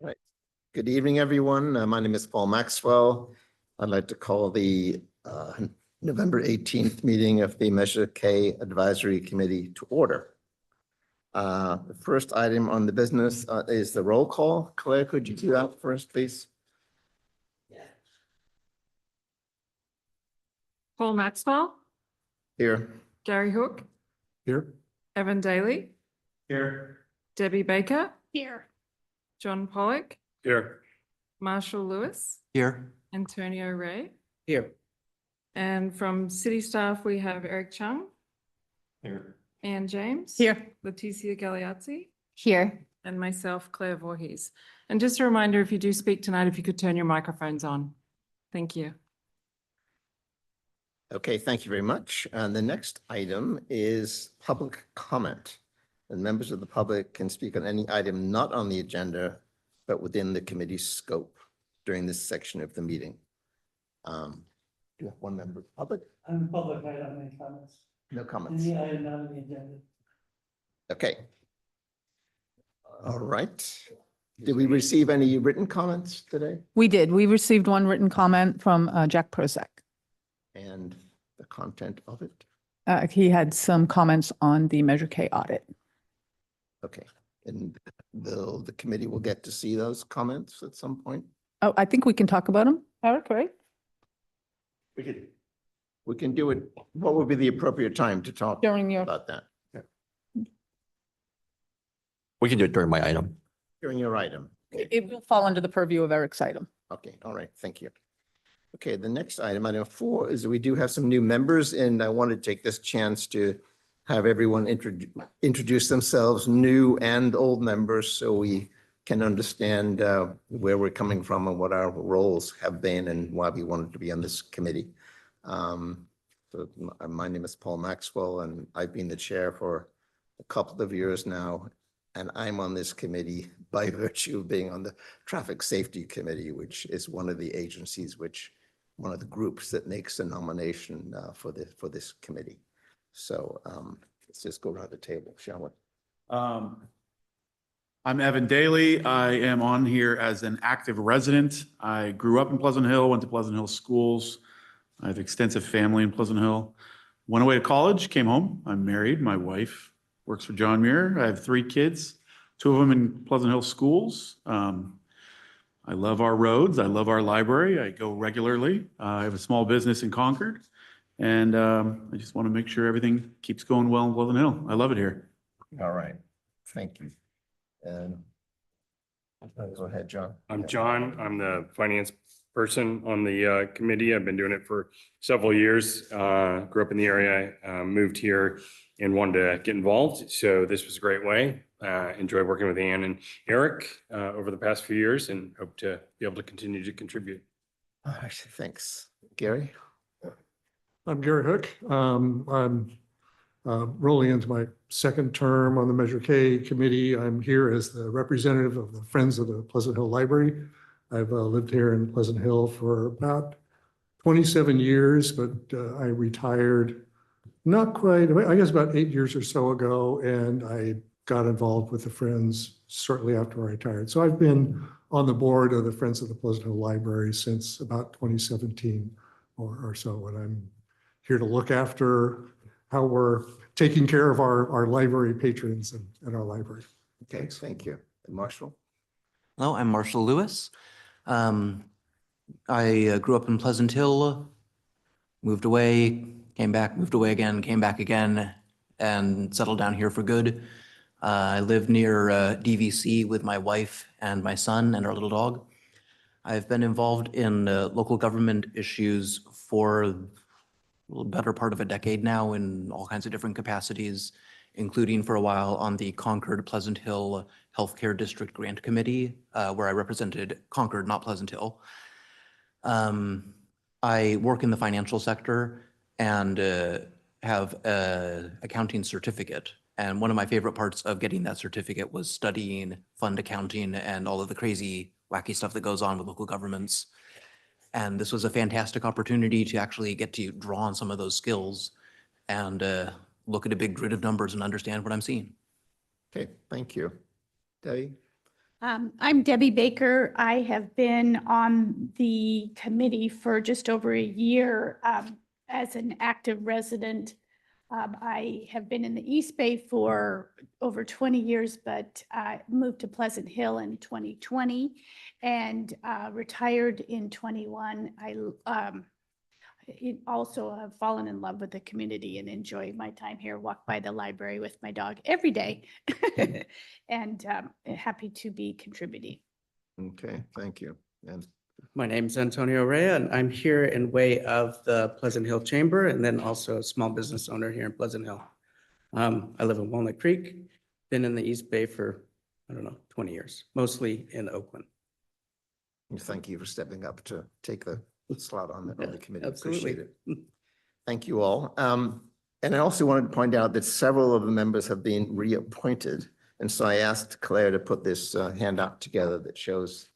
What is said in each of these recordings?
Right. Good evening, everyone. My name is Paul Maxwell. I'd like to call the November 18th meeting of the Measure K Advisory Committee to order. The first item on the business is the roll call. Claire, could you do that first, please? Paul Maxwell, Here. Gary Hook, Here. Evan Daly, Here. Debbie Baker, Here. John Pollock, Here. Marshall Lewis, Here. Antonio Ray. Here. And from city staff, we have Eric Chung, Here. Ann James. Here. Leticia Galeazzi, Here. and myself, Claire Voorhees. And just a reminder, if you do speak tonight, if you could turn your microphones on. Thank you. Okay, thank you very much. And the next item is public comment. And members of the public can speak on any item not on the agenda, but within the committee's scope during this section of the meeting. Do you have one member of the public? I'm public, I don't make comments. No comments. Any item not on the agenda. Okay. All right. Did we receive any written comments today? We did. We received one written comment from Jack Prozak. And the content of it? He had some comments on the Measure K audit. Okay. And the committee will get to see those comments at some point? Oh, I think we can talk about them, Eric, right? We can do it. What would be the appropriate time to talk During your, about that? We can do it during my item. During your item? it will fall under the purview of Eric's item. Okay, all right, thank you. Okay, the next item, item 4, is we do have some new members, and I want to take this chance to have everyone introduce themselves, new and old members, so we can understand where we're coming from and what our roles have been and why we wanted to be on this committee. So my name is Paul Maxwell, and I've been the chair for a couple of years now. And I'm on this committee by virtue of being on the Traffic Safety Committee, which is one of the agencies one of the groups that makes the nomination for this committee. So let's just go around the table, shall we? I'm Evan Daly. I am on here as an active resident. I grew up in Pleasant Hill, went to Pleasant Hill schools. I have extensive family in Pleasant Hill. Went away to college, came home. I'm married. My wife works for John Muir. I have 3 kids, 2 of them in Pleasant Hill schools. I love our roads. I love our library. I go regularly. I have a small business in Concord, and I just want to make sure everything keeps going well in Pleasant Hill. I love it here. All right, thank you. And go ahead, John. I'm John. I'm the finance person on the committee. I've been doing it for several years. Grew up in the area, moved here and wanted to get involved. So this was a great way. Enjoyed working with Ann and Eric over the past few years and hope to be able to continue to contribute. All right, thanks. Gary? I'm Gary Hook. I'm rolling into my second term on the Measure K committee. I'm here as the representative of the Friends of the Pleasant Hill Library. I've lived here in Pleasant Hill for about 27 years, but I retired not quite, I guess about 8 years or so ago, and I got involved with the Friends shortly after I retired. So I've been on the board of the Friends of the Pleasant Hill Library since about 2017 or so, and I'm here to look after how we're taking care of our library patrons and our library. Okay, thank you. And Marshall? Hello, I'm Marshall Lewis. I grew up in Pleasant Hill, moved away, came back, moved away again, came back again, and settled down here for good. I live near DVC with my wife and my son and our little dog. I've been involved in local government issues for a little better part of a decade now in all kinds of different capacities, including for a while on the Concord Pleasant Hill Healthcare District Grant Committee, where I represented Concord, not Pleasant Hill. I work in the financial sector and have an accounting certificate. And one of my favorite parts of getting that certificate was studying fund accounting and all of the crazy, wacky stuff that goes on with local governments. And this was a fantastic opportunity to actually get to draw on some of those skills and look at a big grid of numbers and understand what I'm seeing. Okay, thank you. Debbie? I'm Debbie Baker. I have been on the committee for just over a year as an active resident. I have been in the East Bay for over 20 years, but I moved to Pleasant Hill in 2020 and retired in 21. Also have fallen in love with the community and enjoy my time here, walk by the library with my dog every day. And happy to be contributing. Okay, thank you. And My name's Antonio Rea, and I'm here in way of the Pleasant Hill Chamber and then also a small business owner here in Pleasant Hill. I live in Walnut Creek, been in the East Bay for, 20 years, mostly in Oakland. thank you for stepping up to take the slot on the committee. Absolutely. Appreciate it. Thank you all. And I also wanted to point out that several of the members have been reappointed. And so I asked Claire to put this handout together that shows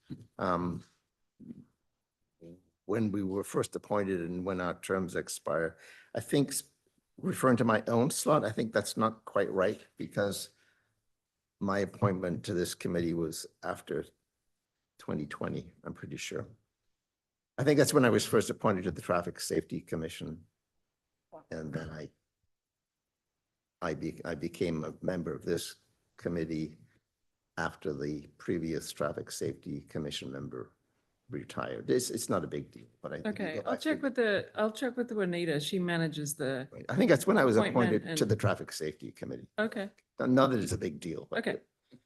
when we were first appointed and when our terms expire. I think referring to my own slot, I think that's not quite right because my appointment to this committee was after 2020, I'm pretty sure. I think that's when I was first appointed to the Traffic Safety Commission. And then I became a member of this committee after the previous Traffic Safety Commission member retired. It's not a big deal, but I. Okay, I'll check with the Juanita. She manages the, I think that's when I was appointment appointed to and- the Traffic Safety Committee. okay, Not that it's a big deal, but okay.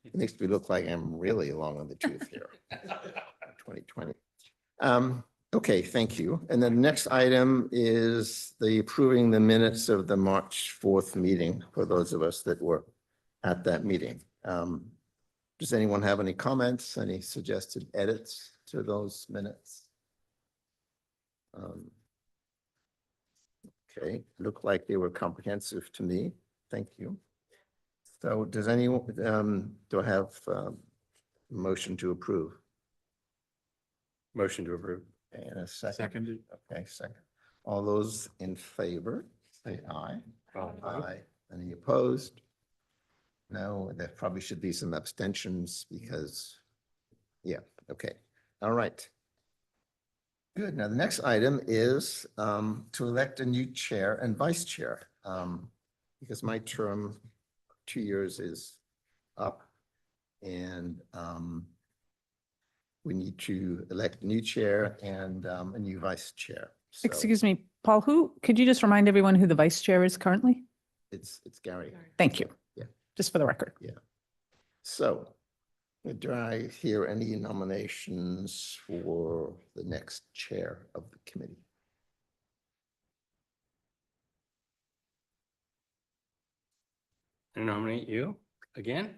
it makes me look like I'm really long on the tooth here. 2020. Okay, thank you. And then the next item is the approving the minutes of the March 4th meeting for those of us that were at that meeting. Does anyone have any comments, any suggested edits to those minutes? Okay, looked like they were comprehensive to me. Thank you. So does anyone, do I have a motion to approve? Motion to approve. And a second? Seconded. Okay, second. All those in favor, say aye. Aye. Aye. Any opposed? No, there probably should be some abstentions because, yeah, okay, all right. Good, now the next item is to elect a new chair and vice chair. Because my term, 2 years is up and we need to elect a new chair and a new vice chair. So Excuse me, Paul, could you just remind everyone who the vice chair is currently? It's Gary. Thank you. Yeah. Just for the record. So do I hear any nominations for the next chair of the committee? I nominate you again?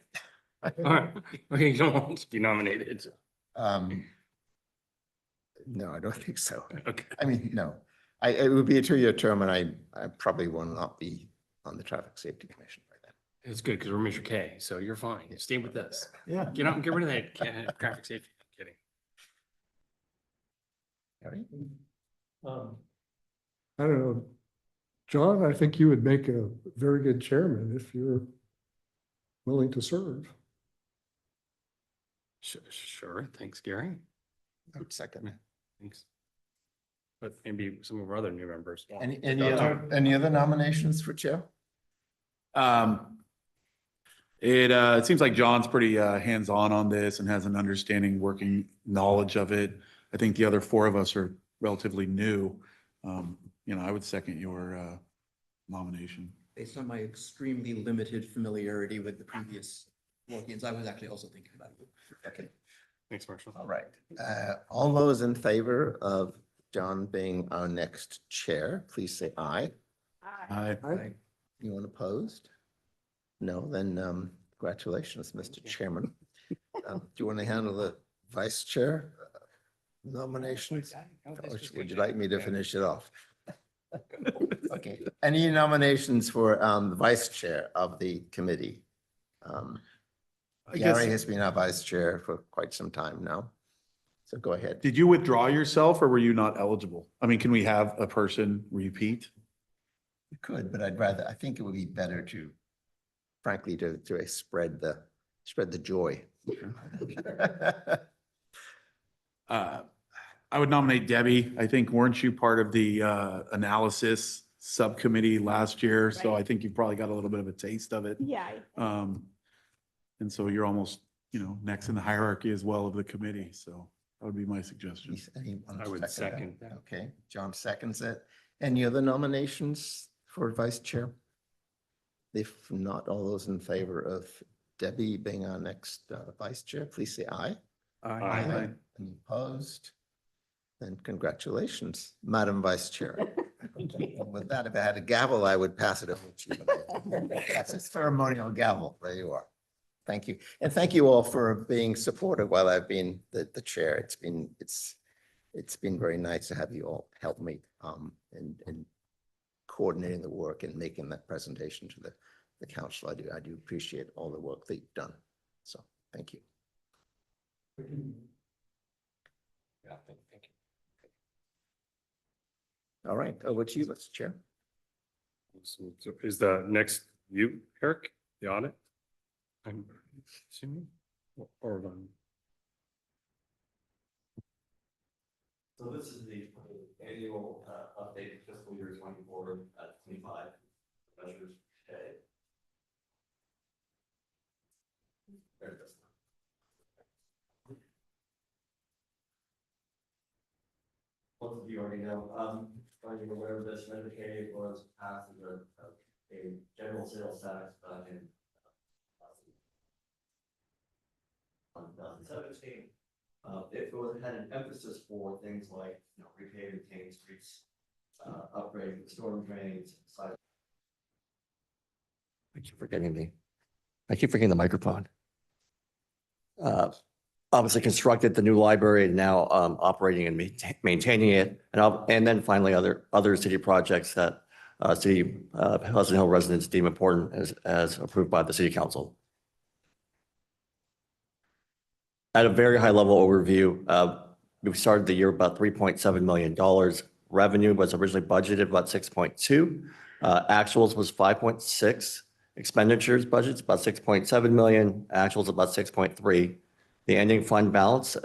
Or you don't want to be nominated? No, I don't think so. Okay. I mean, no, it would be a 2-year term and I probably will not be on the Traffic Safety Commission by then. It's good because we're Measure K, so you're fine. Stay with us. Yeah. Get out and get rid of that traffic safety. I'm kidding. Gary? I don't know. John, I think you would make a very good chairman if you're willing to serve. Sure. Thanks, Gary. I would second. Thanks. But maybe some of our other new members. want to Any other nominations for chair? It seems like John's pretty hands-on on this and has an understanding, working knowledge of it. I think the other 4 of us are relatively new. I would second your nomination. Based on my extremely limited familiarity with the previous walk-ins, I was actually also thinking about you. Okay, Thanks, Marshall. all right. All those in favor of John being our next chair, please say aye. Aye. Anyone opposed? No, then congratulations, Mr. Chairman. Do you want to handle the vice chair nominations? Or would you like me to finish it off? Okay, any nominations for the vice chair of the committee? Gary has been our vice chair for quite some time now. So go ahead. Did you withdraw yourself or were you not eligible? I mean, can we have a person repeat? You could, but I think it would be better to, frankly, to spread the Spread the joy. I would nominate Debbie. I think, weren't you part of the analysis subcommittee last year? So I think you've probably got a little bit of a taste of it. Yeah. And so you're almost, next in the hierarchy as well of the committee. So that would be my suggestion. Anyone I would second that? that. Okay, John seconds it. Any other nominations for vice chair? If not, all those in favor of Debbie being our next vice chair, please say aye. Aye. Any opposed? Then congratulations, Madam Vice Chair. And with that, if I had a gavel, I would pass it over to you. That's a ceremonial gavel. There you are. Thank you. And thank you all for being supportive while I've been the chair. It's been very nice to have you all help me in coordinating the work and making that presentation to the council. I do appreciate all the work that you've done. So thank you. Yeah, thank you. All right, over to you, Mr. Chair. So is the next you, Eric, the audit? I'm assuming, or So this is the annual update fiscal year 24 25 measures. There it is. Most of you already know, are you aware of this? Medicaid was passed as a general sales tax back in 2017. It had an emphasis for things like, repaving King streets, upgrading storm drains, side. I keep forgetting the microphone. Obviously constructed the new library and now operating and maintaining it. And then finally other city projects that Pleasant Hill residents deem important as approved by the city council. At a very high level overview, we started the year about $3.7 million. Revenue was originally budgeted about 6.2. Actuals was 5.6. Expenditures budgets about 6.7 million. Actuals about 6.3. The ending fund balance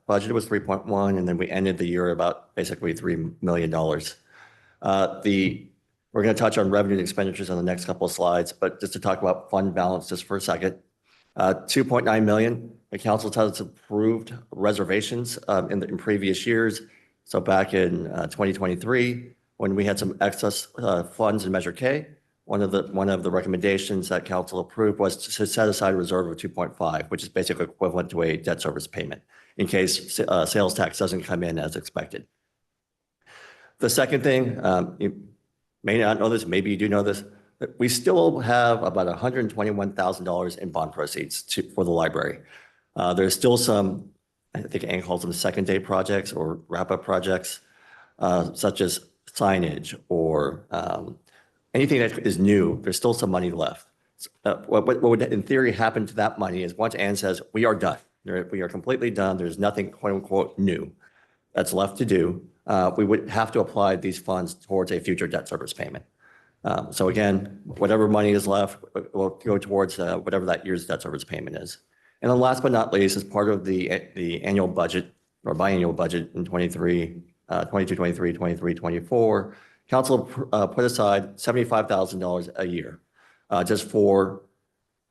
budget was 3.1, and then we ended the year about basically $3 million. We're going to touch on revenue and expenditures on the next couple of slides, but just to talk about fund balance just for a second. 2.9 million. The council has approved reservations in previous years. So back in 2023, when we had some excess funds in Measure K, one of the recommendations that council approved was to set aside a reserve of 2.5, which is basically equivalent to a debt service payment in case sales tax doesn't come in as expected. The second thing, you may not know this, maybe you do know this, but we still have about $121,000 in bond proceeds for the library. There's still some, I think Ann calls them second day projects or wrap-up projects, such as signage or anything that is new. There's still some money left. What would in theory happen to that money is once Ann says, we are done, we are completely done, there's nothing quote unquote new that's left to do, we would have to apply these funds towards a future debt service payment. So again, whatever money is left will go towards whatever that year's debt service payment is. And then last but not least, as part of the annual budget or biannual budget in 22, 23, 24, council put aside $75,000 a year just for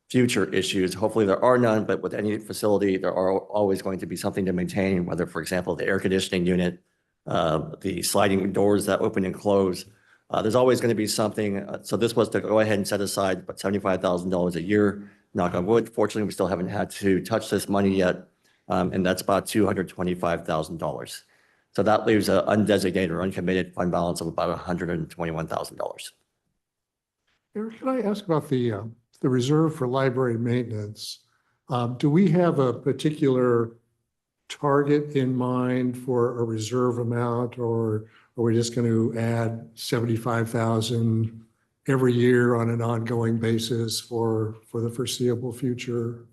future issues. Hopefully there are none, but with any facility, there are always going to be something to maintain, whether, for example, the air conditioning unit, the sliding doors that open and close. There's always going to be something. So this was to go ahead and set aside about $75,000 a year. Knock on wood. Fortunately, we still haven't had to touch this money yet. And that's about $225,000. So that leaves an undesignated or uncommitted fund balance of about $121,000. Eric, can I ask about the reserve for library maintenance? Do we have a particular target in mind for a reserve amount, or are we just going to add 75,000 every year on an ongoing basis for the foreseeable future?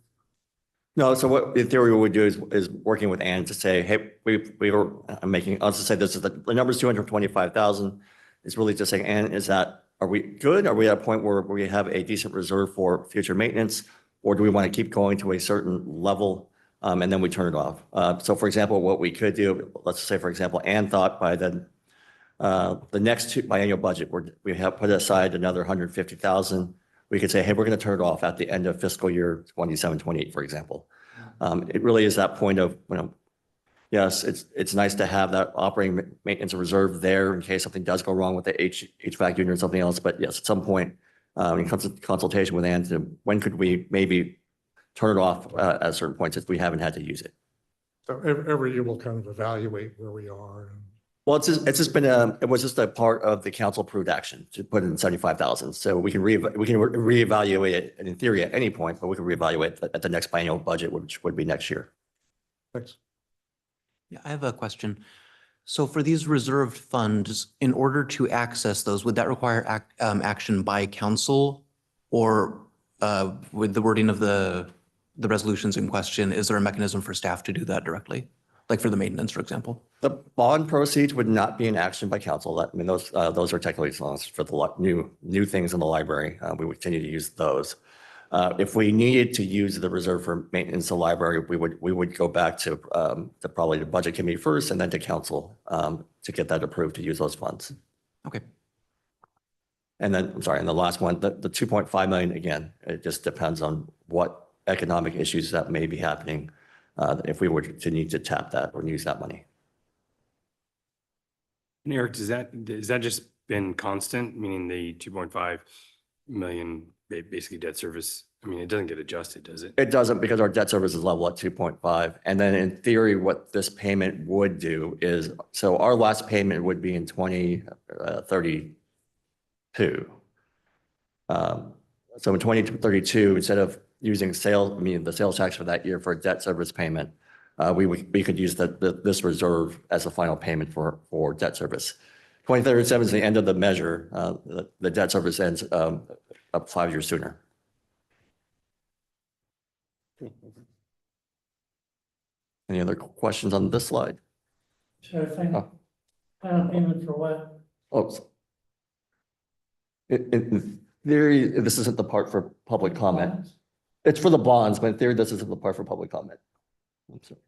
No, so what in theory we would do is working with Ann to say, hey, we were making, I'll just say this is the number is 225,000. It's really just saying, Ann, are we good? Are we at a point where we have a decent reserve for future maintenance? or do we want to keep going to a certain level and then we turn it off? So for example, what we could do, let's say, for example, Ann thought by the next biennial budget, we have put aside another 150,000. We could say, hey, we're going to turn it off at the end of fiscal year 27, 28, for example. It really is that point of, yes, it's nice to have that operating maintenance reserve there in case something does go wrong with the HVAC unit or something else. But yes, at some point, in consultation with Ann, when could we maybe turn it off at certain points if we haven't had to use it? So every year we'll kind of evaluate where we are. Well, it's just been it was just a part of the council approved action to put in 75,000. So we can reevaluate it in theory at any point, but we can reevaluate at the next biennial budget, which would be next year. Thanks. Yeah, I have a question. So for these reserved funds, in order to access those, would that require action by council? Or with the wording of the resolutions in question, is there a mechanism for staff to do that directly? Like for the maintenance, for example? The bond proceeds would not be an action by council. I mean, those are technically for the new things in the library. We would continue to use those. If we needed to use the reserve for maintenance of the library, we would go back to probably the budget committee first and then to council to get that approved to use those funds. Okay. And then, I'm sorry, and the last one, the 2.5 million, again, it just depends on what economic issues that may be happening if we were to need to tap that or use that money. And Eric, has that just been constant, meaning the 2.5 million basically debt service? I mean, it doesn't get adjusted, does it? It doesn't, because our debt service is level at 2.5. And then in theory, what this payment would do is, so our last payment would be in 2032. So in 2032, instead of using the sales tax for that year for a debt service payment, we could use this reserve as a final payment for debt service. 2037 is the end of the measure. The debt service ends up 5 years sooner. Any other questions on this slide? Sure thing. Oh. Final payment for what? Oh, in theory, this isn't the part for public comment. It's for the bonds, but in theory, this isn't the part for public comment. I'm sorry.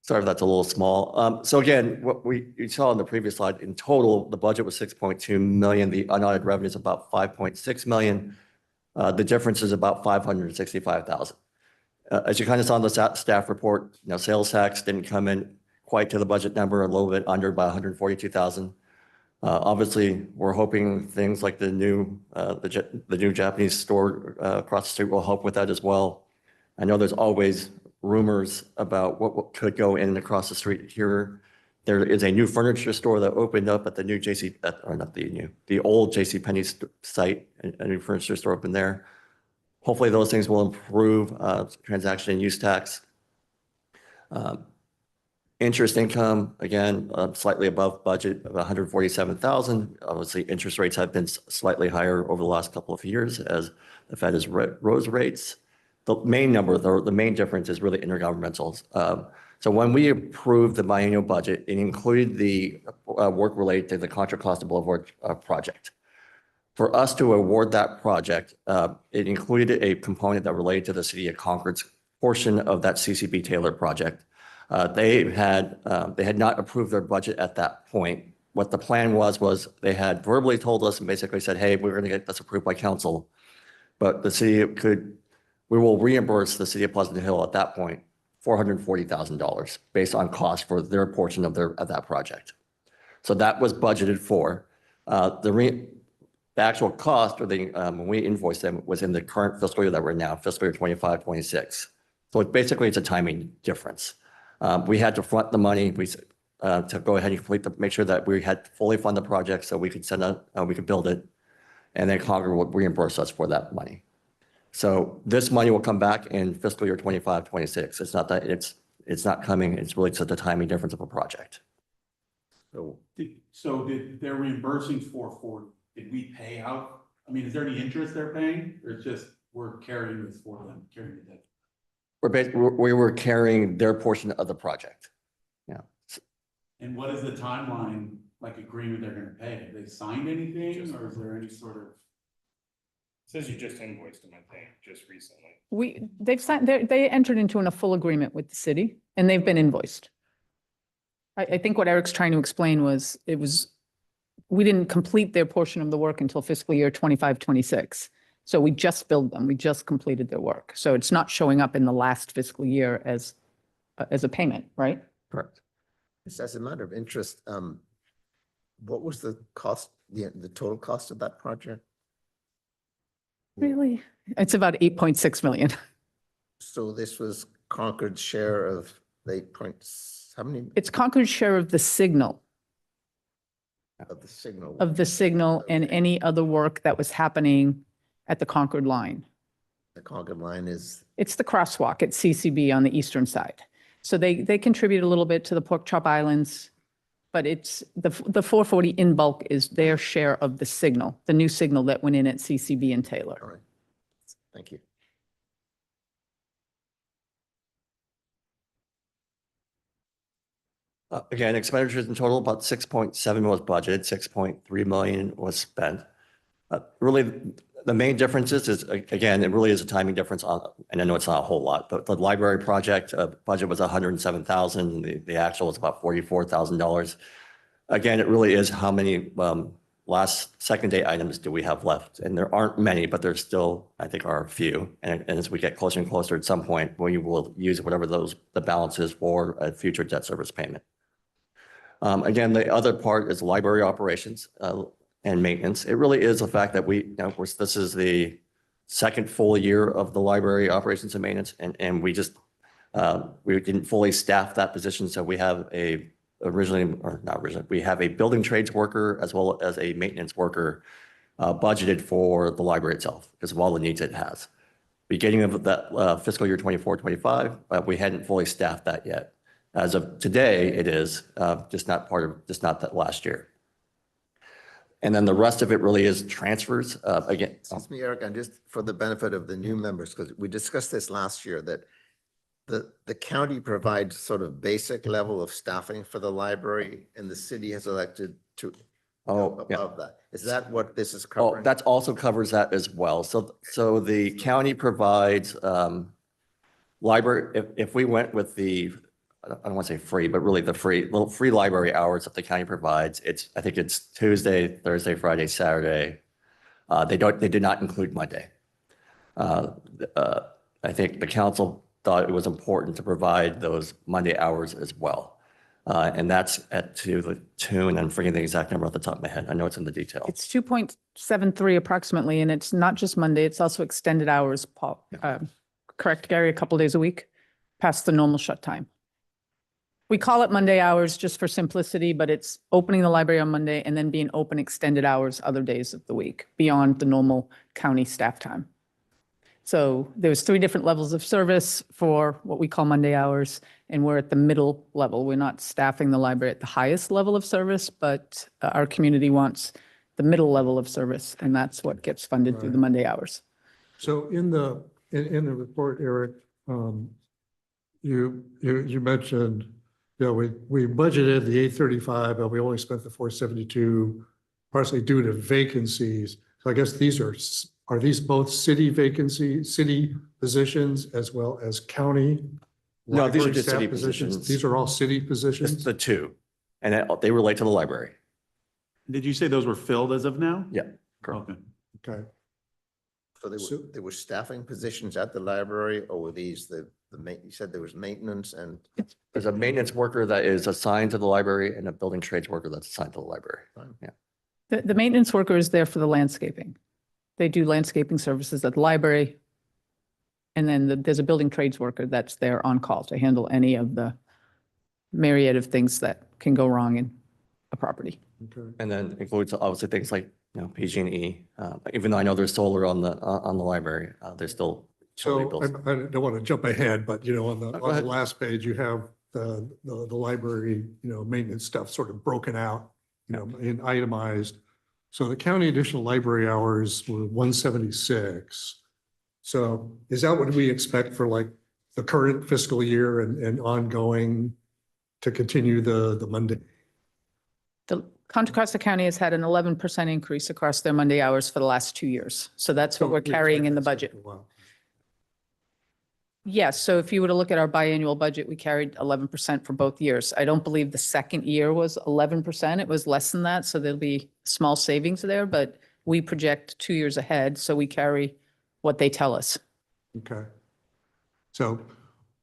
Sorry if that's a little small. So again, what you saw on the previous slide, in total, the budget was 6.2 million. The unaudited revenue is about 5.6 million. The difference is about 565,000. As you kind of saw in the staff report, sales tax didn't come in quite to the budget number, a little bit under by 142,000. Obviously, we're hoping things like the new Japanese store across the street will help with that as well. I know there's always rumors about what could go in across the street here. There is a new furniture store that opened up at the new the old JCPenney site, a new furniture store opened there. Hopefully those things will improve transaction and use tax. Interest income, again, slightly above budget of 147,000. Obviously, interest rates have been slightly higher over the last couple of years as the Fed has rose rates. The main number, the main difference is really intergovernmentals. So when we approved the biennial budget, it included the work related to the Contra Costa Boulevard project. For us to award that project, it included a component that related to the City of Concord's portion of that CCB Taylor project. They had not approved their budget at that point. What the plan was they had verbally told us and basically said, hey, we're going to get this approved by council, but we will reimburse the City of Pleasant Hill at that point $440,000 based on cost for their portion of that project. So that was budgeted for. The actual cost, or when we invoiced them, was in the current fiscal year that we're in now, fiscal year 25-26. So basically, it's a timing difference. We had to front the money to go ahead and make sure that we had fully fund the project so we could we could build it, and then Congress would reimburse us for that money. So this money will come back in fiscal year 25-26. It's not that it's not coming. It's really just the timing difference of a project. So they're reimbursing for, did we pay out? I mean, is there any interest they're paying, or it's just we're carrying this for them, carrying the debt? We were carrying their portion of the project. Yeah. And what is the timeline like agreement they're gonna pay? Have they signed anything or is there any sort of? Says you just invoiced them, I think, just recently. They've signed, they entered into a full agreement with the city and they've been invoiced. I think what Eric's trying to explain was, we didn't complete their portion of the work until fiscal year 25, 26. So we just billed them, we just completed their work. So it's not showing up in the last fiscal year as a payment, right? Correct. Just as a matter of interest, what was the cost, the total cost of that project? Really? It's about 8.6 million. So this was Concord's share of the 8 how many It's Concord's share of the signal, of the signal? and any other work that was happening at the Concord line. The Concord line is, It's the crosswalk at CCB on the eastern side. So they contribute a little bit to the Pork Chop Islands, but it's the 440 in bulk is their share of the signal, the new signal that went in at CCB and Taylor. all right. Thank you. Again, expenditures in total, about 6.7 was budgeted, 6.3 million was spent. Really, the main differences is, again, it really is a timing difference on, and I know it's not a whole lot, but the library project budget was 107,000. The actual was about $44,000. Again, it really is how many second day items do we have left? And there aren't many, but there still, I think, are a few. And as we get closer and closer, at some point, we will use whatever the balance is for a future debt service payment. Again, the other part is library operations and maintenance. It really is the fact that this is the second full year of the library operations and maintenance, and we didn't fully staff that position. So we have we have a building trades worker as well as a maintenance worker budgeted for the library itself because of all the needs it has. Beginning of that fiscal year 24, 25, we hadn't fully staffed that yet. As of today, it is just not that last year. And then the rest of it really is transfers. Again, Excuse me, Eric, and just for the benefit of the new members, because we discussed this last year, that the county provides sort of basic level of staffing for the library and the city has elected to go above that. Is that what this is Oh, covering? that also covers that as well. So the county provides library, if we went with I don't want to say free, but really the free library hours that the county provides, I think it's Tuesday, Thursday, Friday, Saturday. They did not include Monday. I think the council thought it was important to provide those Monday hours as well. And that's to the tune, I'm forgetting the exact number off the top of my head. I know it's in the detail. It's 2.73 approximately, and it's not just Monday, it's also extended hours, Paul. Correct, Gary, a couple days a week, past the normal shut time. We call it Monday hours just for simplicity, but it's opening the library on Monday and then being open extended hours other days of the week beyond the normal county staff time. So there's 3 different levels of service for what we call Monday hours, and we're at the middle level. We're not staffing the library at the highest level of service, but our community wants the middle level of service, and that's what gets funded through the Monday hours. So in the report, Eric, you mentioned, we budgeted the 835, but we only spent the 472, partially due to vacancies. So I guess are these both city positions as well as county? No, these are library just staff city positions. These are all city Just positions? the 2, and they relate to the library. Did you say those were filled as of now? Yeah, correct. Okay. Okay. So there were staffing positions at the library, or were these you said there was maintenance and? There's a maintenance worker that is assigned to the library and a building trades worker that's assigned to the library. Yeah. The maintenance worker is there for the landscaping. They do landscaping services at the library. And then there's a building trades worker that's there on call to handle any of the myriad of things that can go wrong in a property. Okay. And then includes obviously things like, PG&E. Even though I know there's solar on the library, there's still. utility So bills. I don't want to jump ahead, but on Go the ahead. last page, you have the library, maintenance stuff sort of broken out, and itemized. So the county additional library hours were 176. So is that what we expect for like the current fiscal year and ongoing to continue the Monday? Contra Costa County has had an 11% increase across their Monday hours for the last 2 years. So that's what we're carrying in the budget. Wow. Yes, so if you were to look at our biannual budget, we carried 11% for both years. I don't believe the second year was 11%. It was less than that, so there'll be small savings there, but we project 2 years ahead, so we carry what they tell us. Okay. So,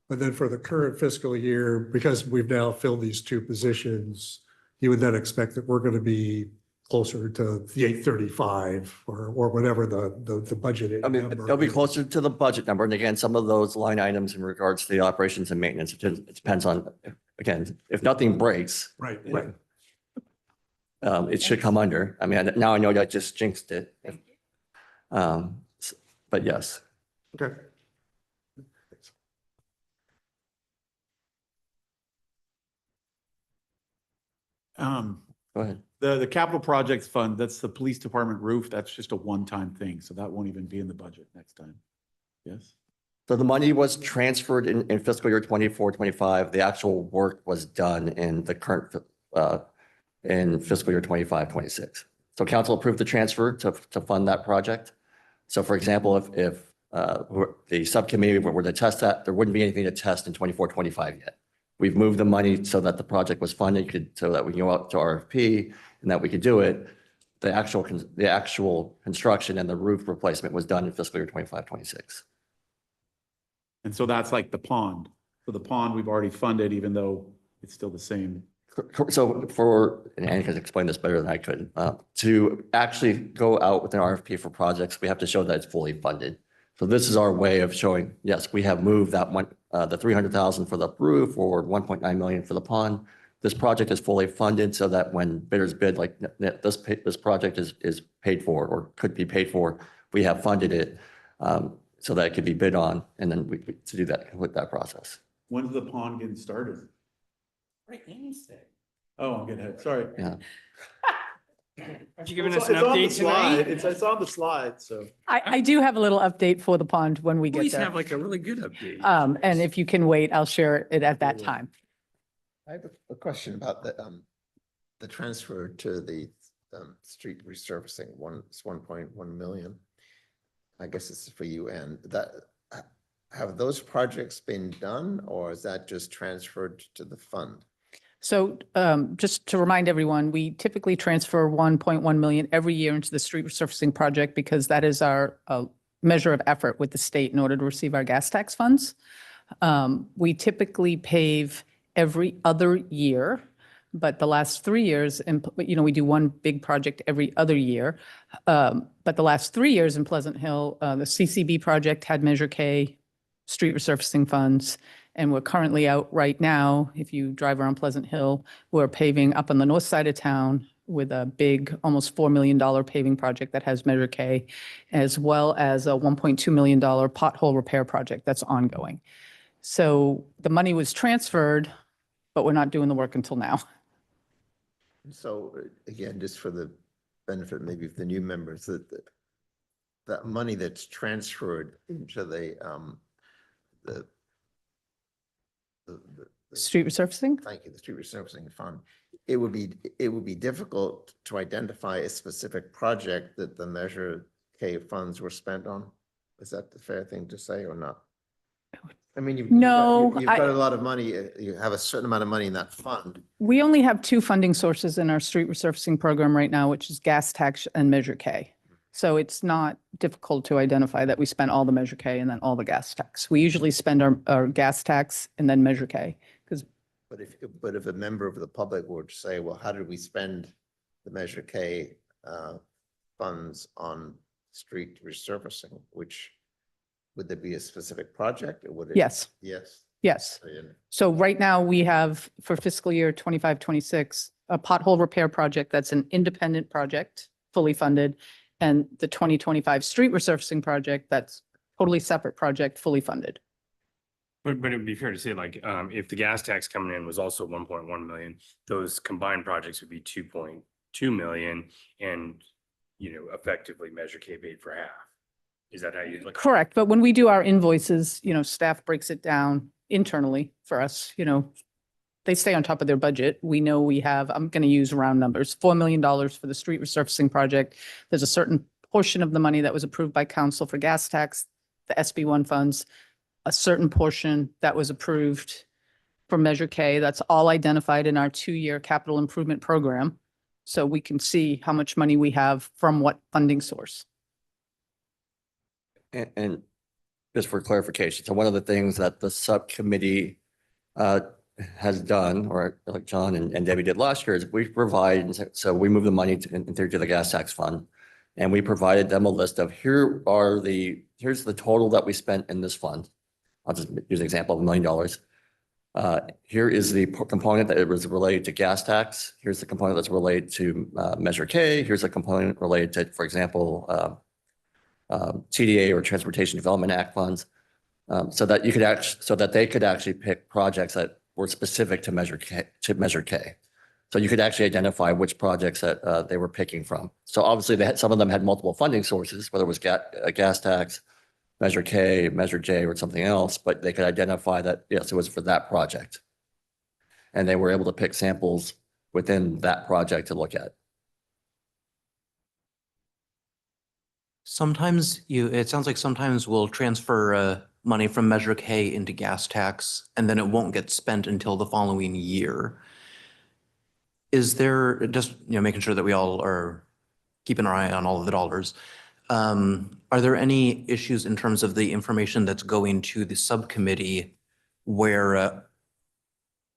but then for the current fiscal year, because we've now filled these 2 positions, you would then expect that we're going to be closer to the 835 or whatever the budget. I mean, number it'll be is. closer to the budget number. And again, some of those line items in regards to the operations and maintenance, it depends on, again, if nothing breaks, Right. it should come under. I mean, now I know I just jinxed it. But yes. Okay. Go ahead. The capital projects fund, that's the police department roof. That's just a one-time thing. So that won't even be in the budget next time. Yes? So the money was transferred in fiscal year 24, 25. The actual work was done in the current, in fiscal year 25, 26. So council approved the transfer to fund that project. So for example, if the subcommittee were to test that, there wouldn't be anything to test in 24, 25 yet. We've moved the money so that the project was funded, so that we can go out to RFP and that we could do it. The actual construction and the roof replacement was done in fiscal year 25, 26. And so that's like the pond. So the pond we've already funded, even though it's still the same. So and Annie can explain this better than I could, to actually go out with an RFP for projects, we have to show that it's fully funded. So this is our way of showing, yes, we have moved that one, the 300,000 for the roof or 1.9 million for the pond. This project is fully funded so that when bidders bid, like this project is paid for or could be paid for, we have funded it so that it could be bid on, and then we to do that with that process. When's the pond getting started? Right, Amy's day. Oh, I'm getting ahead. Sorry. Yeah. Have you given us an update tonight? It's on the slide, so. I do have a little update for the pond when we get Please there. have like a really good update. And if you can wait, I'll share it at that time. I have a question about the transfer to the street resurfacing. It's 1.1 million. I guess it's for you, and that, have those projects been done, or is that just transferred to the fund? So just to remind everyone, we typically transfer 1.1 million every year into the street resurfacing project because that is our measure of effort with the state in order to receive our gas tax funds. We typically pave every other year, but the last 3 years, we do one big project every other year. But the last 3 years in Pleasant Hill, the CCB project had Measure K street resurfacing funds. And we're currently out right now, if you drive around Pleasant Hill, we're paving up on the north side of town with a big, almost $4 million paving project that has Measure K, as well as a $1.2 million pothole repair project that's ongoing. So the money was transferred, but we're not doing the work until now. So again, just for the benefit maybe of the new members, that money that's transferred into the Street resurfacing? thank you, the street resurfacing fund, it would be difficult to identify a specific project that the Measure K funds were spent on. Is that the fair thing to say or not? I mean, No, you've got a lot of money, you have a certain amount of money in that fund. We only have 2 funding sources in our street resurfacing program right now, which is gas tax and Measure K. So it's not difficult to identify that we spent all the Measure K and then all the gas tax. We usually spend our gas tax and then Measure K because. But if a member of the public were to say, well, how did we spend the Measure K funds on street resurfacing, would there be a specific project or would it? Yes. Yes. Yes. So right now we have for fiscal year 25, 26, a pothole repair project that's an independent project, fully funded. And the 2025 street resurfacing project, that's totally separate project, fully funded. But it'd be fair to say, like, if the gas tax coming in was also 1.1 million, those combined projects would be 2.2 million and, effectively Measure K paid for half. Is that how you look? Correct. But when we do our invoices, staff breaks it down internally for us, they stay on top of their budget. We know we have, I'm going to use round numbers, $4 million for the street resurfacing project. There's a certain portion of the money that was approved by council for gas tax, the SB1 funds, a certain portion that was approved for Measure K. That's all identified in our 2-year capital improvement program. So we can see how much money we have from what funding source. And just for clarification, so one of the things that the subcommittee has done, or like John and Debbie did last year, is we provide, so we move the money in theory to the gas tax fund. And we provided them a list of here's the total that we spent in this fund. I'll just use an example of $1 million. Here is the component that it was related to gas tax. Here's the component that's related to Measure K. Here's a component related to, for example, TDA or Transportation Development Act funds, so that you could so that they could actually pick projects that were specific to Measure K. So you could actually identify which projects that they were picking from. So obviously some of them had multiple funding sources, whether it was gas tax, Measure K, Measure J, or something else, but they could identify that, yes, it was for that project. And they were able to pick samples within that project to look at. Sometimes it sounds like sometimes we'll transfer money from Measure K into gas tax, and then it won't get spent until the following year. Is there, just, making sure that we all are keeping our eye on all of the dollars. Are there any issues in terms of the information that's going to the subcommittee where,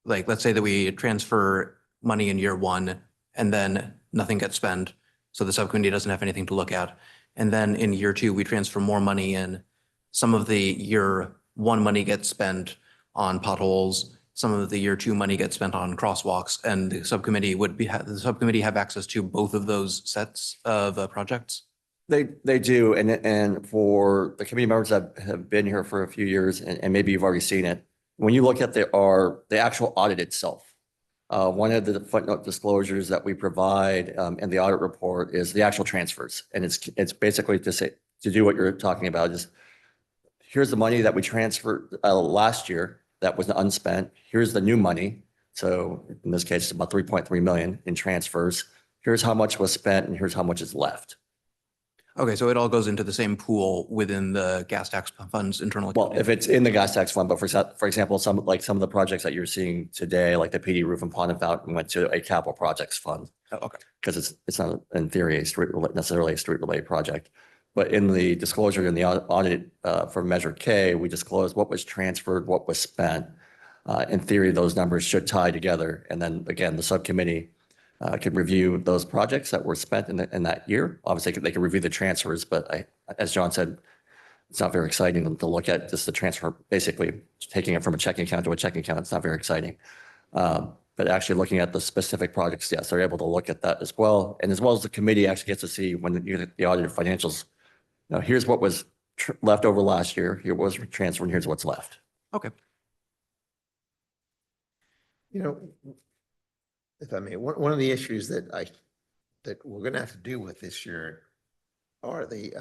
like, let's say that we transfer money in year 1 and then nothing gets spent, so the subcommittee doesn't have anything to look at. And then in year 2, we transfer more money in. Some of the year 1 money gets spent on potholes. Some of the year 2 money gets spent on crosswalks, and the subcommittee the subcommittee have access to both of those sets of projects? They do, and for the committee members that have been here for a few years, and maybe you've already seen it, when you look at the actual audit itself, one of the footnote disclosures that we provide in the audit report is the actual transfers, and it's basically to do what you're talking about. Just here's the money that we transferred last year that was unspent. Here's the new money. So in this case, it's about 3.3 million in transfers. Here's how much was spent, and here's how much is left. Okay, so it all goes into the same pool within the gas tax fund's internal. Well, if it's in the gas tax fund, but for example, some of the projects that you're seeing today, like the PD roof and pond and fountain, went to a capital projects fund. Oh, okay. Because it's not in theory necessarily a street related project. But in the disclosure in the audit for Measure K, we disclosed what was transferred, what was spent. In theory, those numbers should tie together. And then again, the subcommittee could review those projects that were spent in that year. Obviously, they could review the transfers, but as John said, it's not very exciting to look at just the transfer, basically taking it from a checking account to a checking account. It's not very exciting. But actually looking at the specific projects, yes, they're able to look at that as well. And as well as the committee actually gets to see when the audited financials, here's what was left over last year, here was transferred, and here's what's left. Okay. If I may, one of the issues that we're going to have to deal with this year are the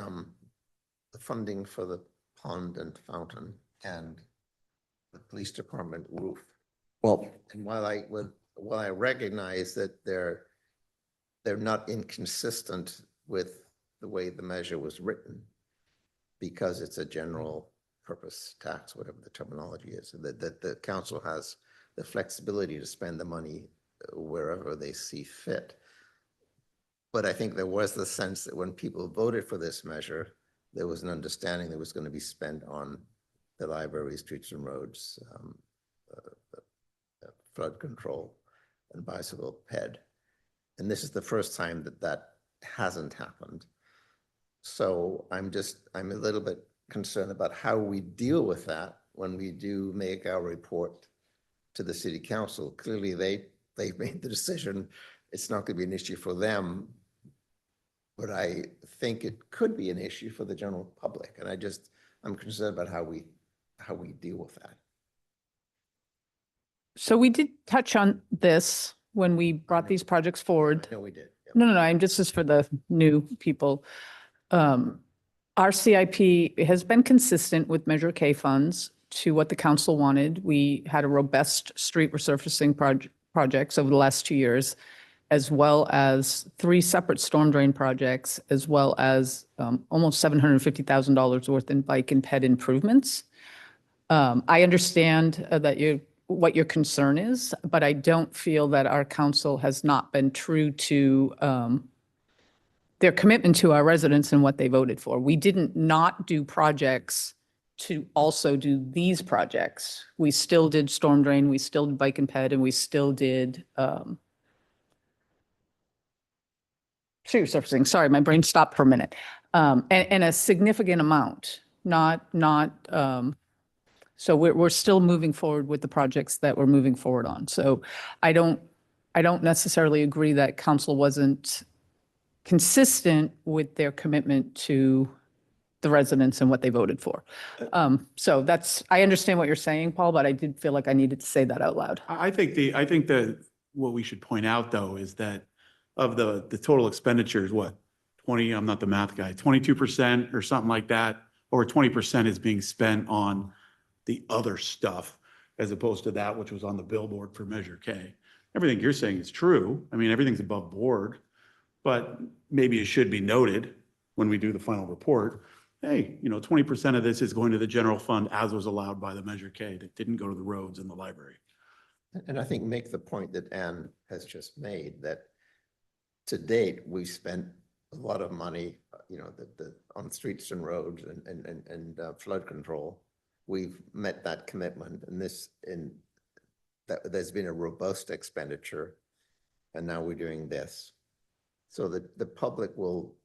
funding for the pond and fountain and the police department roof. Well, and while I recognize that they're not inconsistent with the way the measure was written, because it's a general purpose tax, whatever the terminology is, that the council has the flexibility to spend the money wherever they see fit. But I think there was the sense that when people voted for this measure, there was an understanding that was going to be spent on the library, streets and roads, flood control, and bicycle ped. And this is the first time that hasn't happened. So I'm a little bit concerned about how we deal with that when we do make our report to the city council. Clearly, they've made the decision. It's not going to be an issue for them, but I think it could be an issue for the general public. And I'm concerned about how we deal with that. So we did touch on this when we brought these projects forward. No, we did. Yeah. No, I'm just as for the new people. Our CIP has been consistent with Measure K funds to what the council wanted. We had a robust street resurfacing projects over the last 2 years, as well as 3 separate storm drain projects, as well as almost $750,000 worth in bike and ped improvements. I understand that what your concern is, but I don't feel that our council has not been true to their commitment to our residents and what they voted for. We didn't not do projects to also do these projects. We still did storm drain, we still did bike and ped, and we still did street resurfacing. Sorry, my brain stopped for a minute. And a significant amount, so we're still moving forward with the projects that we're moving forward on. So I don't necessarily agree that council wasn't consistent with their commitment to the residents and what they voted for. So I understand what you're saying, Paul, but I did feel like I needed to say that out loud. I think that what we should point out, though, is that of the total expenditures, what, 20, I'm not the math guy, 22% or something like that, or 20% is being spent on the other stuff as opposed to that which was on the billboard for Measure K. Everything you're saying is true. I mean, everything's above board, but maybe it should be noted when we do the final report, hey, 20% of this is going to the general fund as was allowed by the Measure K that didn't go to the roads and the library. And I think make the point that Ann has just made, that to date, we've spent a lot of money, on streets and roads and flood control. We've met that commitment, and there's been a robust expenditure, and now we're doing this. So that the public will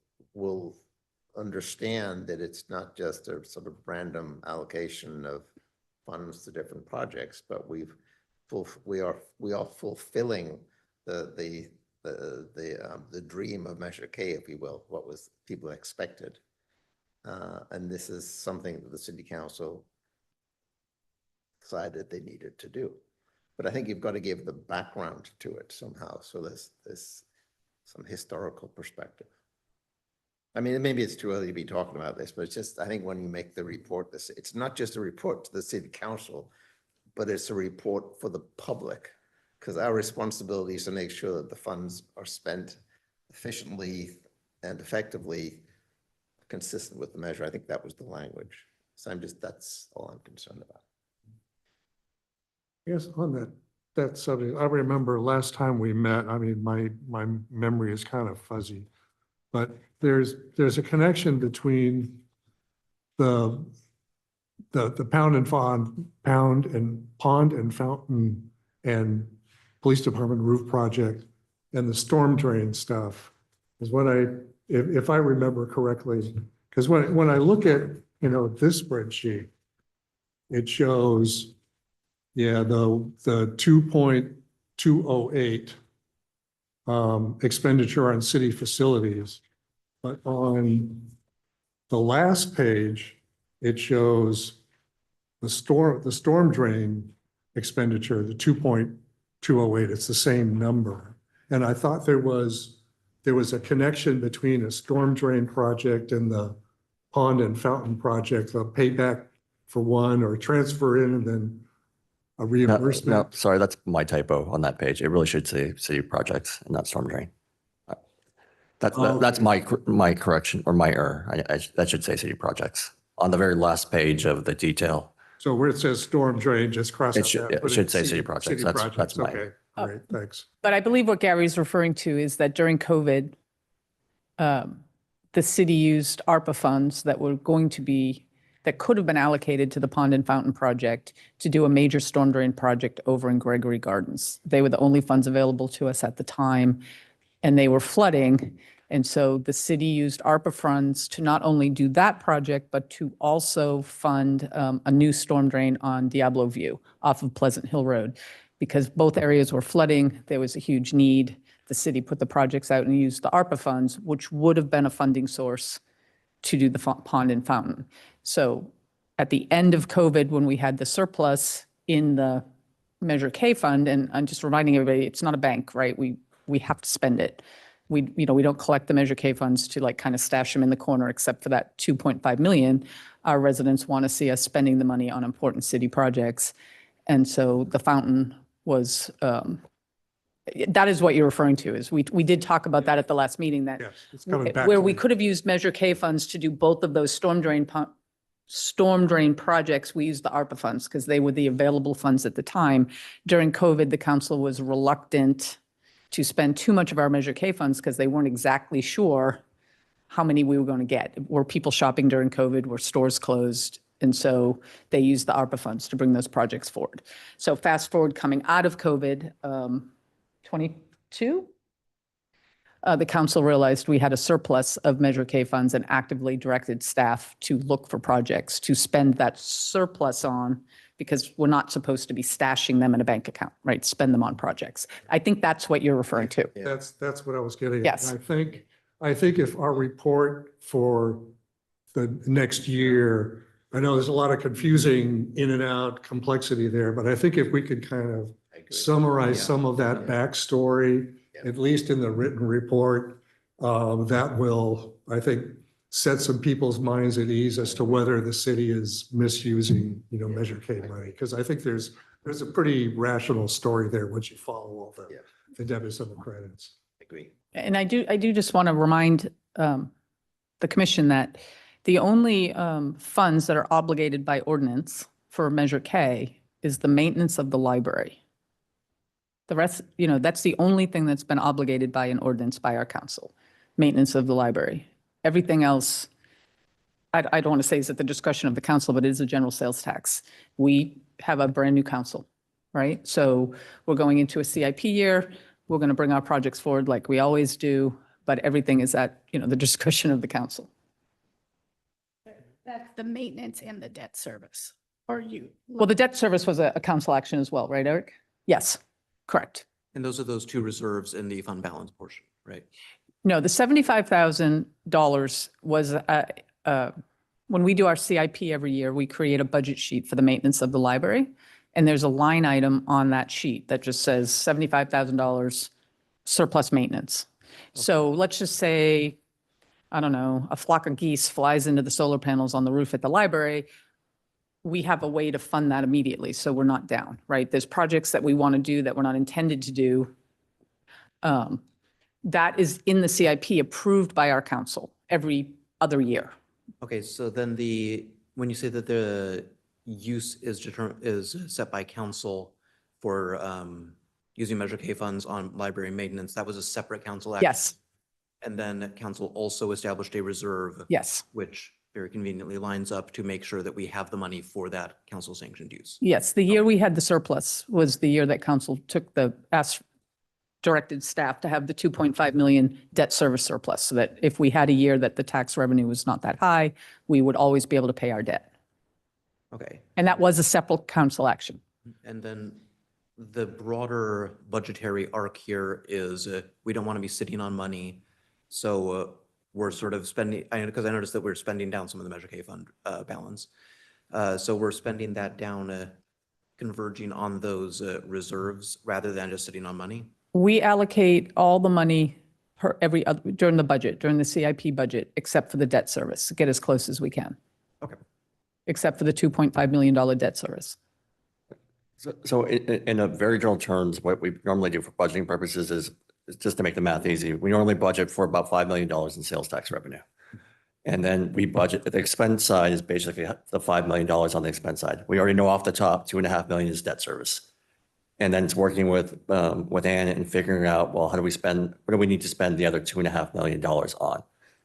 understand that it's not just a sort of random allocation of funds to different projects, but we are fulfilling the dream of Measure K, if you will, what was people expected. And this is something that the city council decided they needed to do. But I think you've got to give the background to it somehow. So there's some historical perspective. I mean, maybe it's too early to be talking about this, but it's just, I think when you make the report, it's not just a report to the city council, but it's a report for the public, because our responsibility is to make sure that the funds are spent efficiently and effectively, consistent with the measure. I think that was the language. So that's all I'm concerned about. Yes, on that subject, I remember last time we met, I mean, my memory is kind of fuzzy, but there's a connection between the pond and fountain and police department roof project and the storm drain stuff is what if I remember correctly, because when I look at, this spreadsheet, it shows, the 2.208 expenditure on city facilities. But on the last page, it shows the storm drain expenditure, the 2.208, it's the same number. And I thought there was a connection between a storm drain project and the pond and fountain project, a payback for one or transfer in and then a reimbursement. No, sorry, that's my typo on that page. It really should say city projects and not storm drain. That's my correction or my error. That should say city projects on the very last page of the detail. So where it says storm drain, just cross out that. It should say city projects. That's my. Okay, great, thanks. But I believe what Gary's referring to is that during COVID, the city used ARPA funds that could have been allocated to the pond and fountain project to do a major storm drain project over in Gregory Gardens. They were the only funds available to us at the time, and they were flooding. And so the city used ARPA funds to not only do that project, but to also fund a new storm drain on Diablo View off of Pleasant Hill Road. Because both areas were flooding, there was a huge need. The city put the projects out and used the ARPA funds, which would have been a funding source to do the pond and fountain. So at the end of COVID, when we had the surplus in the Measure K fund, and I'm just reminding everybody, it's not a bank, right? We have to spend it. We don't collect the Measure K funds to kind of stash them in the corner, except for that 2.5 million. our residents want to see us spending the money on important city projects. And so the fountain was, that is what you're referring to, is we did talk about that at the last meeting, that Yes, it's coming back. where to we me. could have used Measure K funds to do both of those storm drain projects, we used the ARPA funds because they were the available funds at the time. During COVID, the council was reluctant to spend too much of our Measure K funds because they weren't exactly sure how many we were going to get. Were people shopping during COVID? Were stores closed? And so they used the ARPA funds to bring those projects forward. So fast forward coming out of COVID, 22, the council realized we had a surplus of Measure K funds and actively directed staff to look for projects to spend that surplus on, because we're not supposed to be stashing them in a bank account, right? Spend them on projects. I think that's what you're referring to. That's what I was getting at. Yes. And I think if our report for the next year, I know there's a lot of confusing in and out complexity there, but I think if we could kind of summarize some of that backstory, at least in the written report, that will, I think, set some people's minds at ease as to whether the city is misusing, Measure K money. Because I think there's a pretty rational story there once you follow all the debits and the credits. Agree. And I do just want to remind the commission that the only funds that are obligated by ordinance for Measure K is the maintenance of the library. The rest, that's the only thing that's been obligated by an ordinance by our council, maintenance of the library. Everything else, I don't want to say is at the discretion of the council, but it is a general sales tax. We have a brand new council, right? So we're going into a CIP year. We're going to bring our projects forward like we always do, but everything is at, the discretion of the council. That's the maintenance and the debt service, or you? Well, the debt service was a council action as well, right, Eric? Yes, correct. And those are those two reserves in the fund balance portion, right? No, the $75,000 was, when we do our CIP every year, we create a budget sheet for the maintenance of the library. And there's a line item on that sheet that just says $75,000 surplus maintenance. So let's just say, I don't know, a flock of geese flies into the solar panels on the roof at the library. We have a way to fund that immediately, so we're not down, right? There's projects that we want to do that we're not intended to do. That is in the CIP approved by our council every other year. Okay, so then when you say that the use is set by council for using Measure K funds on library maintenance, that was a separate council action? Yes, And then council also established a reserve, yes, which very conveniently lines up to make sure that we have the money for that council sanctioned use. yes. The year we had the surplus was the year that council took directed staff to have the 2.5 million debt service surplus, so that if we had a year that the tax revenue was not that high, we would always be able to pay our debt. Okay. And that was a separate council action. And then the broader budgetary arc here is we don't want to be sitting on money. So we're sort of spending, because I noticed that we're spending down some of the Measure K fund balance. So we're spending that down, converging on those reserves rather than just sitting on money. We allocate all the money during the CIP budget, except for the debt service, get as close as we can. Okay. Except for the $2.5 million debt service. So in a very general terms, what we normally do for budgeting purposes is just to make the math easy. We normally budget for about $5 million in sales tax revenue. And then we budget, the expense side is basically the $5 million on the expense side. We already know off the top, 2.5 million is debt service. And then it's working with Ann and figuring out, well, what do we need to spend the other $2.5 million on?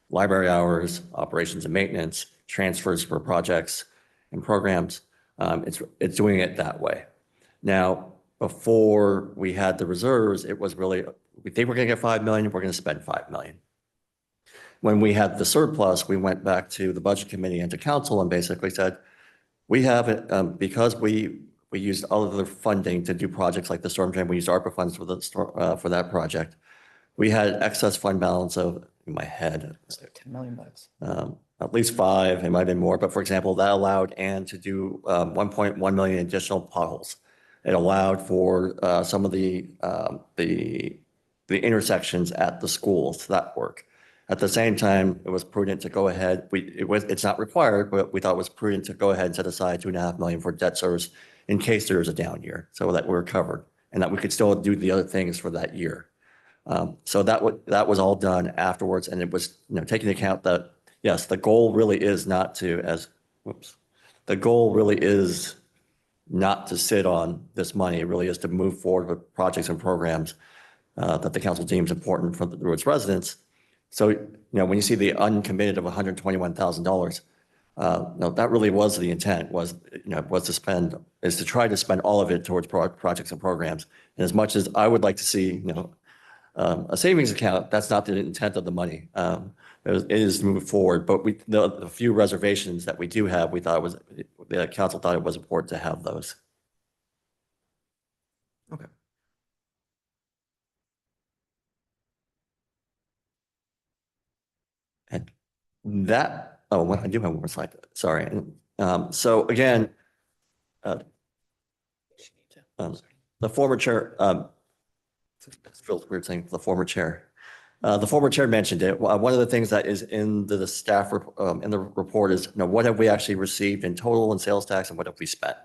Library hours, operations and maintenance, transfers for projects and programs. It's doing it that way. Now, before we had the reserves, it was really, we think we're going to get 5 million, we're going to spend 5 million. When we had the surplus, we went back to the budget committee and to council and basically said, we have it, because we used all of the funding to do projects like the storm drain, we used ARPA funds for that project. We had excess fund balance of, in my head, 10 million bucks. at least 5, it might have been more, but for example, that allowed Ann to do 1.1 million additional potholes. It allowed for some of the intersections at the schools, that work. At the same time, it was prudent to go ahead. It's not required, but we thought it was prudent to go ahead and set aside 2.5 million for debt service in case there is a down year, so that we're covered and that we could still do the other things for that year. So that was all done afterwards, and it was, taking into account that, yes, the goal really is not to, the goal really is not to sit on this money. It really is to move forward with projects and programs that the council deems important for its residents. So, when you see the uncommitted of $121,000, that really was the intent, was to try to spend all of it towards projects and programs. And as much as I would like to see, a savings account, that's not the intent of the money. It is to move forward, but the few reservations that we do have, the council thought it was important to have those. Okay. And that, I do have one more slide, sorry. So again, the former chair, it feels weird saying the former chair. The former chair mentioned it. One of the things that is in the staff in the report is, what have we actually received in total in sales tax and what have we spent?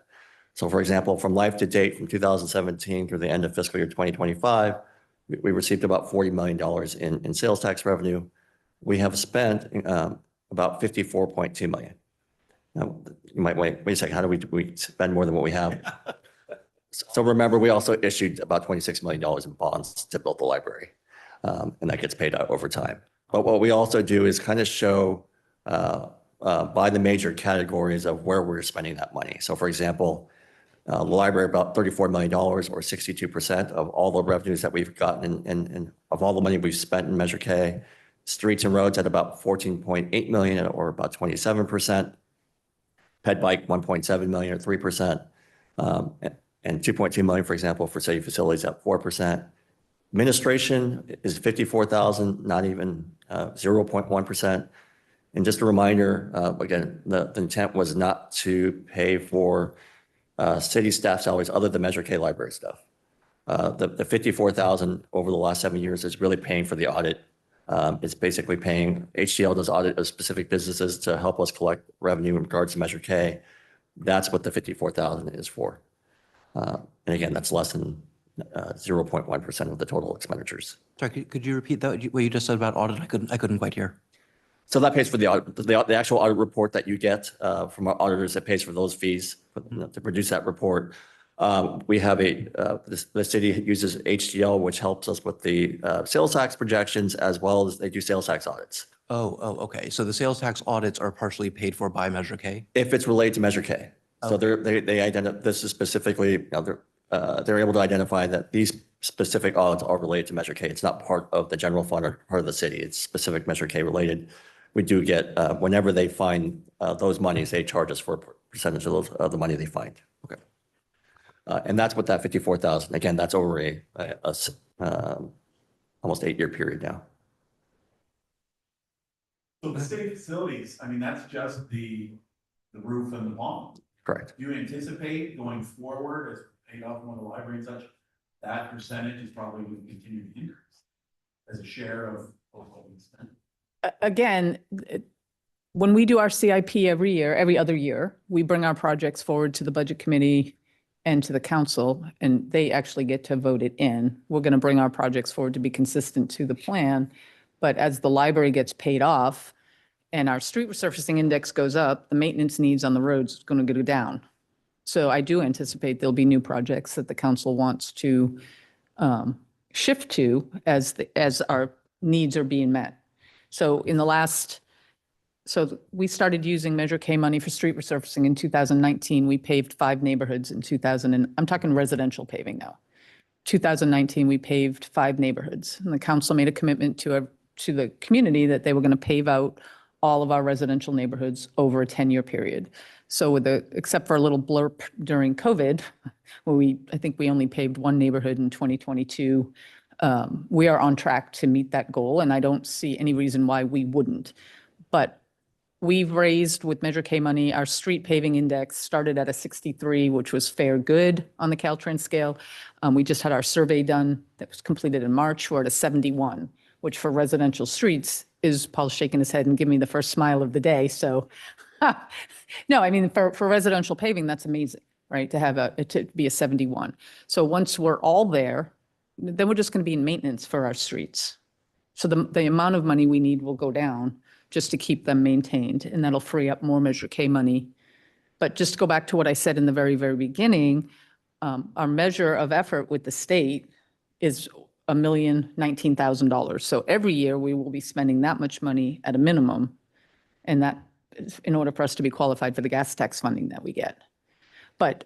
So for example, from life to date, from 2017 through the end of fiscal year 2025, we received about $40 million in sales tax revenue. We have spent about 54.2 million. Now, you might wait a second, how do we spend more than what we have? So remember, we also issued about $26 million in bonds to build the library, and that gets paid out over time. But what we also do is kind of show by the major categories of where we're spending that money. So for example, the library, about $34 million or 62% of all the revenues that we've gotten and of all the money we've spent in Measure K. Streets and roads at about 14.8 million or about 27%. Ped bike, 1.7 million or 3%. And 2.2 million, for example, for city facilities at 4%. Administration is 54,000, not even 0.1%. And just a reminder, again, the intent was not to pay for city staff salaries other than Measure K library stuff. The 54,000 over the last 7 years is really paying for the audit. It's basically paying, HDL does audit of specific businesses to help us collect revenue in regards to Measure K. That's what the 54,000 is for. And again, that's less than 0.1% of the total expenditures. Sorry, could you repeat that, what you just said about audit? I couldn't quite hear. So that pays for the audit, the actual audit report that you get from our auditors, that pays for those fees to produce that report. We have the city uses HDL, which helps us with the sales tax projections, as well as they do sales tax audits. Oh, okay. So the sales tax audits are partially paid for by Measure K? If it's related to Measure K. So they identify, this is specifically, they're able to identify that these specific audits are related to Measure K. It's not part of the general fund or part of the city. It's specific Measure K related. We do get, whenever they find those monies, they charge us for a percentage of the money they find. Okay. And that's what that 54,000, again, that's over a almost 8-year period now. So the city facilities, I mean, that's just the roof and the pond. Correct. Do you anticipate going forward as paid off one of the library and such, that percentage is probably going to continue to increase as a share of what we spend? Again, when we do our CIP every other year, we bring our projects forward to the budget committee and to the council, and they actually get to vote it in. We're going to bring our projects forward to be consistent to the plan. But as the library gets paid off and our street resurfacing index goes up, the maintenance needs on the roads is going to go down. So I do anticipate there'll be new projects that the council wants to shift to as our needs are being met. So we started using Measure K money for street resurfacing in 2019. We paved 5 neighborhoods in 2000, and I'm talking residential paving now. 2019, we paved 5 neighborhoods, and the council made a commitment to the community that they were going to pave out all of our residential neighborhoods over a 10-year period. So except for a little blurb during COVID, where I think we only paved 1 neighborhood in 2022, we are on track to meet that goal, and I don't see any reason why we wouldn't. But we've raised with Measure K money, our street paving index started at a 63, which was fair good on the Caltrans scale. We just had our survey done that was completed in March. We're at a 71, which for residential streets is Paul's shaking his head and giving me the first smile of the day. So, no, I mean, for residential paving, that's amazing, right? To have to be a 71. So once we're all there, then we're just going to be in maintenance for our streets. So the amount of money we need will go down just to keep them maintained, and that'll free up more Measure K money. But just to go back to what I said in the very, very beginning, our measure of effort with the state is $1,019,000. So every year we will be spending that much money at a minimum, and that is in order for us to be qualified for the gas tax funding that we get. But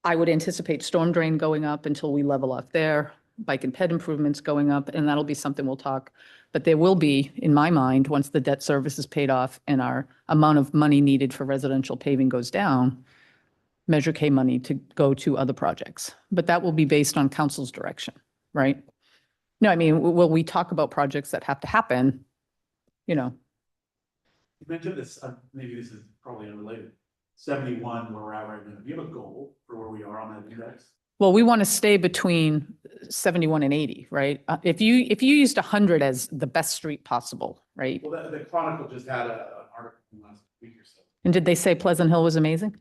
I would anticipate storm drain going up until we level off there, bike and ped improvements going up, and that'll be something we'll talk. But there will be, in my mind, once the debt service is paid off and our amount of money needed for residential paving goes down, Measure K money to go to other projects. But that will be based on council's direction, right? No, I mean, will we talk about projects that have to happen? You know, You mentioned this, maybe this is probably unrelated. 71, where we're at right now. Do you have a goal for where we are on that index? well, we want to stay between 71 and 80, right? If you used 100 as the best street possible, right? Well, the Chronicle just had an article last week or so. And did they say Pleasant Hill was amazing?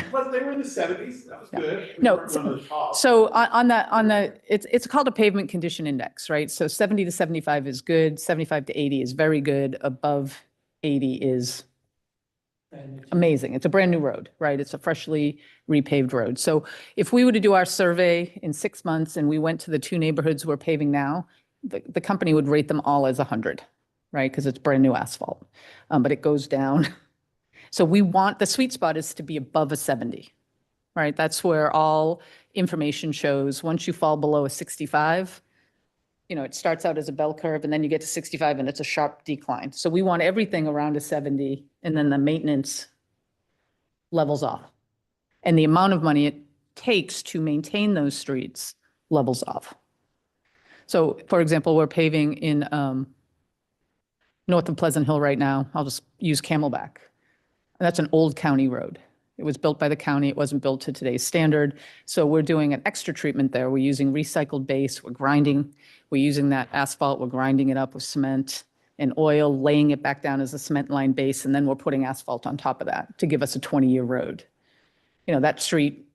Plus, they were in the 70s. That was good. We No, weren't one of the top. So on the, it's called a pavement condition index, right? So 70 to 75 is good, 75 to 80 is very good, above 80 is amazing. It's a brand new road, right? It's a freshly repaved road. So if we were to do our survey in 6 months and we went to the 2 neighborhoods we're paving now, the company would rate them all as 100, right? Because it's brand new asphalt, but it goes down. So we want, the sweet spot is to be above a 70, right? That's where all information shows once you fall below a 65, you know, it starts out as a bell curve and then you get to 65 and it's a sharp decline. So we want everything around a 70 and then the maintenance levels off. And the amount of money it takes to maintain those streets levels off. So for example, we're paving in north of Pleasant Hill right now. I'll just use Camelback. That's an old county road. It was built by the county. It wasn't built to today's standard. So we're doing an extra treatment there. We're using recycled base. We're grinding. We're using that asphalt. We're grinding it up with cement and oil, laying it back down as a cement line base. And then we're putting asphalt on top of that to give us a 20-year road. You know, that street,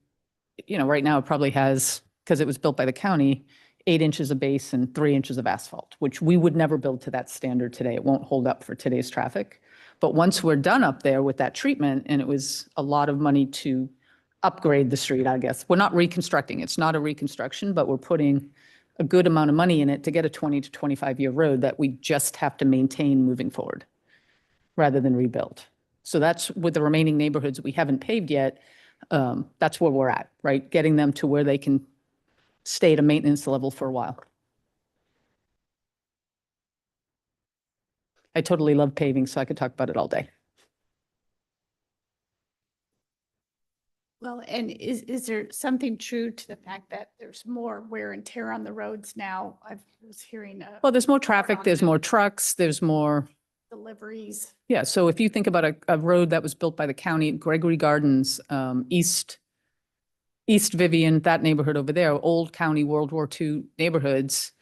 you know, right now it probably has, because it was built by the county, 8 inches of base and 3 inches of asphalt, which we would never build to that standard today. It won't hold up for today's traffic. But once we're done up there with that treatment, and it was a lot of money to upgrade the street, I guess. We're not reconstructing. It's not a reconstruction, but we're putting a good amount of money in it to get a 20 to 25-year road that we just have to maintain moving forward rather than rebuild. So that's with the remaining neighborhoods we haven't paved yet. That's where we're at, right? Getting them to where they can stay at a maintenance level for a while. I totally love paving, so I could talk about it all day. Well, and is there something true to the fact that there's more wear and tear on the roads now? I was hearing Well, there's more traffic, there's more trucks, there's more, deliveries. yeah. So if you think about a road that was built by the county, Gregory Gardens, East Vivian, that neighborhood over there, old county World War II neighborhoods,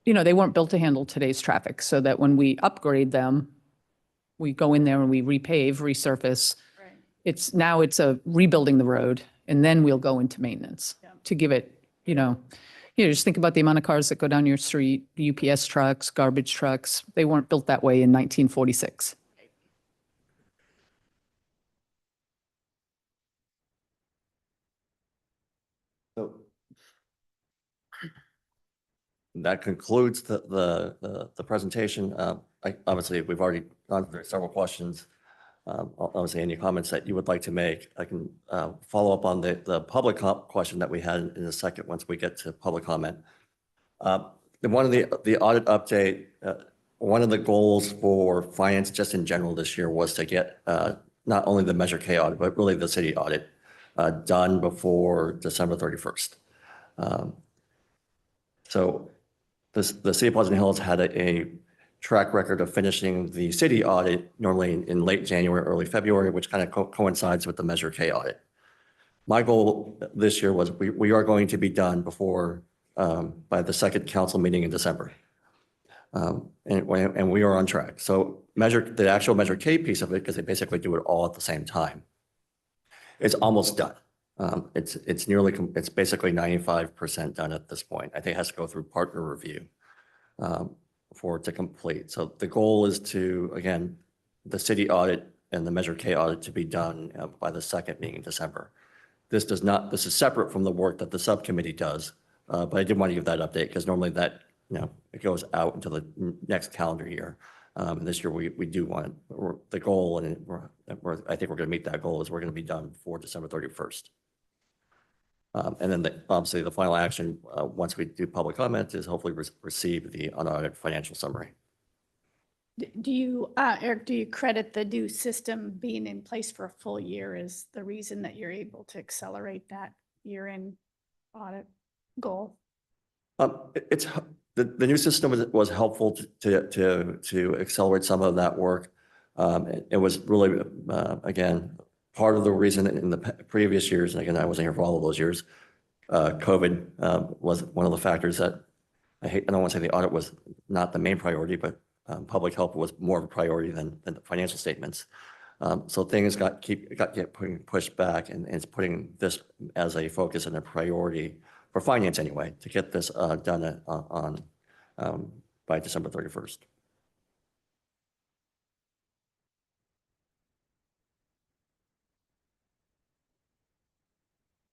you know, they weren't built to handle today's traffic, so that when we upgrade them, we go in there and we repave, resurface. Right. It's a rebuilding the road, and then we'll go into maintenance to give it, you know, just think about the amount of cars that go down your street, UPS trucks, garbage trucks. They weren't built that way in 1946. So that concludes the presentation. Obviously, we've already gone through several questions. Obviously, any comments that you would like to make, I can follow up on the public question that we had in a second once we get to public comment. One of the audit update, one of the goals for finance just in general this year was to get not only the Measure K audit, but really the city audit done before December 31st. So the city of Pleasant Hill has had a track record of finishing the city audit normally in late January, early February, which kind of coincides with the Measure K audit. My goal this year was we are going to be done before by the second council meeting in December. And we are on track. So the actual Measure K piece of it, because they basically do it all at the same time, it's almost done. It's basically 95% done at this point. I think it has to go through partner review for it to complete. So the goal is to, again, the city audit and the Measure K audit to be done by the second meeting in December. This is separate from the work that the subcommittee does, but I did want to give that update because normally that, it goes out until the next calendar year. This year we do want, the goal, and I think we're going to meet that goal, is we're going to be done for December 31st. And then obviously the final action, once we do public comment, is hopefully receive the unaudited financial summary. Do you, Eric, do you credit the new system being in place for a full year as the reason that you're able to accelerate that year-end audit goal? It's the new system was helpful to accelerate some of that work. It was really, again, part of the reason in the previous years, and again, I wasn't here for all of those years, COVID was one of the factors that I don't want to say the audit was not the main priority, but public health was more of a priority than the financial statements. So things got pushed back, and it's putting this as a focus and a priority for finance anyway, to get this done by December 31st.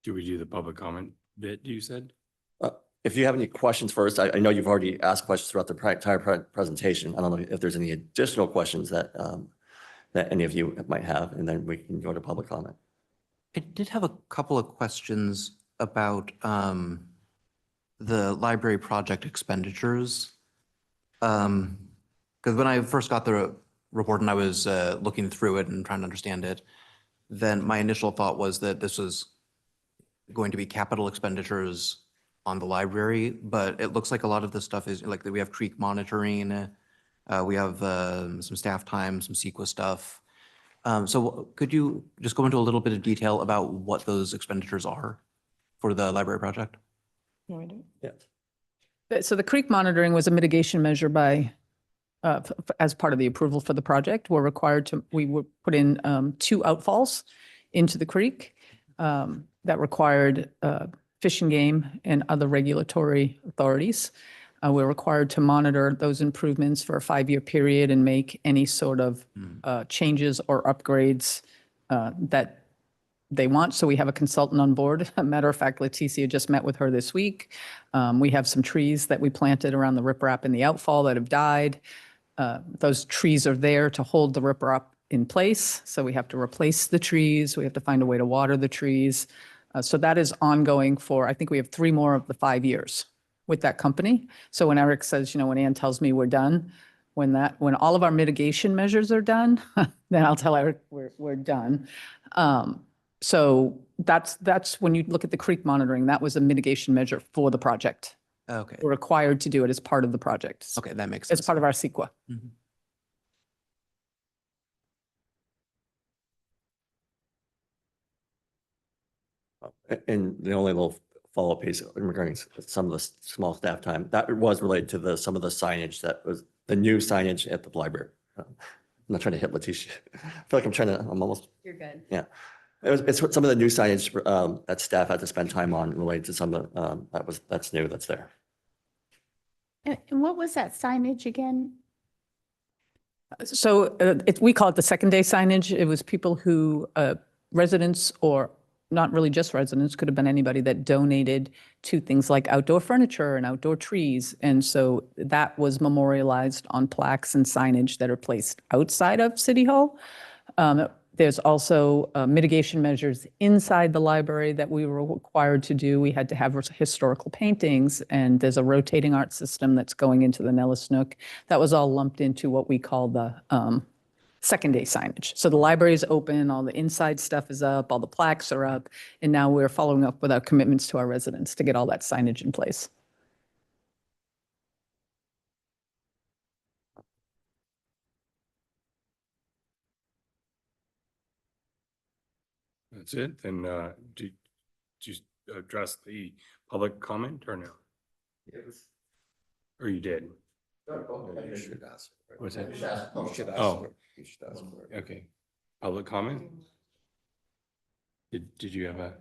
Do we do the public comment bit you said? If you have any questions first, I know you've already asked questions throughout the entire presentation. I don't know if there's any additional questions that any of you might have, and then we can go to public comment. I did have a couple of questions about the library project expenditures. Because when I first got the report and I was looking through it and trying to understand it, then my initial thought was that this was going to be capital expenditures on the library, but it looks like a lot of this stuff is like we have creek monitoring, we have some staff time, some CEQA stuff. So could you just go into a little bit of detail about what those expenditures are for the library project? Yeah. So the creek monitoring was a mitigation measure by, as part of the approval for the project. We would put in 2 outfalls into the creek that required Fish and Game and other regulatory authorities. We're required to monitor those improvements for a 5-year period and make any sort of changes or upgrades that they want. So we have a consultant on board. A matter of fact, Leticia just met with her this week. We have some trees that we planted around the riprap in the outfall that have died. Those trees are there to hold the riprap in place. So we have to replace the trees. We have to find a way to water the trees. So that is ongoing for, I think we have 3 more of the 5 years with that company. So when Eric says, when Ann tells me we're done, when all of our mitigation measures are done, then I'll tell Eric we're done. So that's when you look at the creek monitoring, that was a mitigation measure for the project. Okay. We're required to do it as part of the project. Okay, that makes sense. As part of our CEQA. Mhm. And the only little follow-up piece regarding some of the small staff time, that was related to some of the signage that was the new signage at the library. I'm not trying to hit Leticia. I feel like I'm almost. You're good. Yeah. It's some of the new signage that staff had to spend time on related to some of that's new, that's there. And what was that signage again? So we call it the second day signage. It was people who, residents or not really just residents, could have been anybody that donated to things like outdoor furniture and outdoor trees. And so that was memorialized on plaques and signage that are placed outside of City Hall. There's also mitigation measures inside the library that we were required to do. We had to have historical paintings, and there's a rotating art system that's going into the Nellis Nook. That was all lumped into what we call the second day signage. So the library is open, all the inside stuff is up, all the plaques are up, and now we're following up with our commitments to our residents to get all that signage in place. That's it. Then do you address the public comment or no? Yes. Or you did? What's that? You should ask Oh. for it. You should ask for it. Okay. Public comment? Did you have a?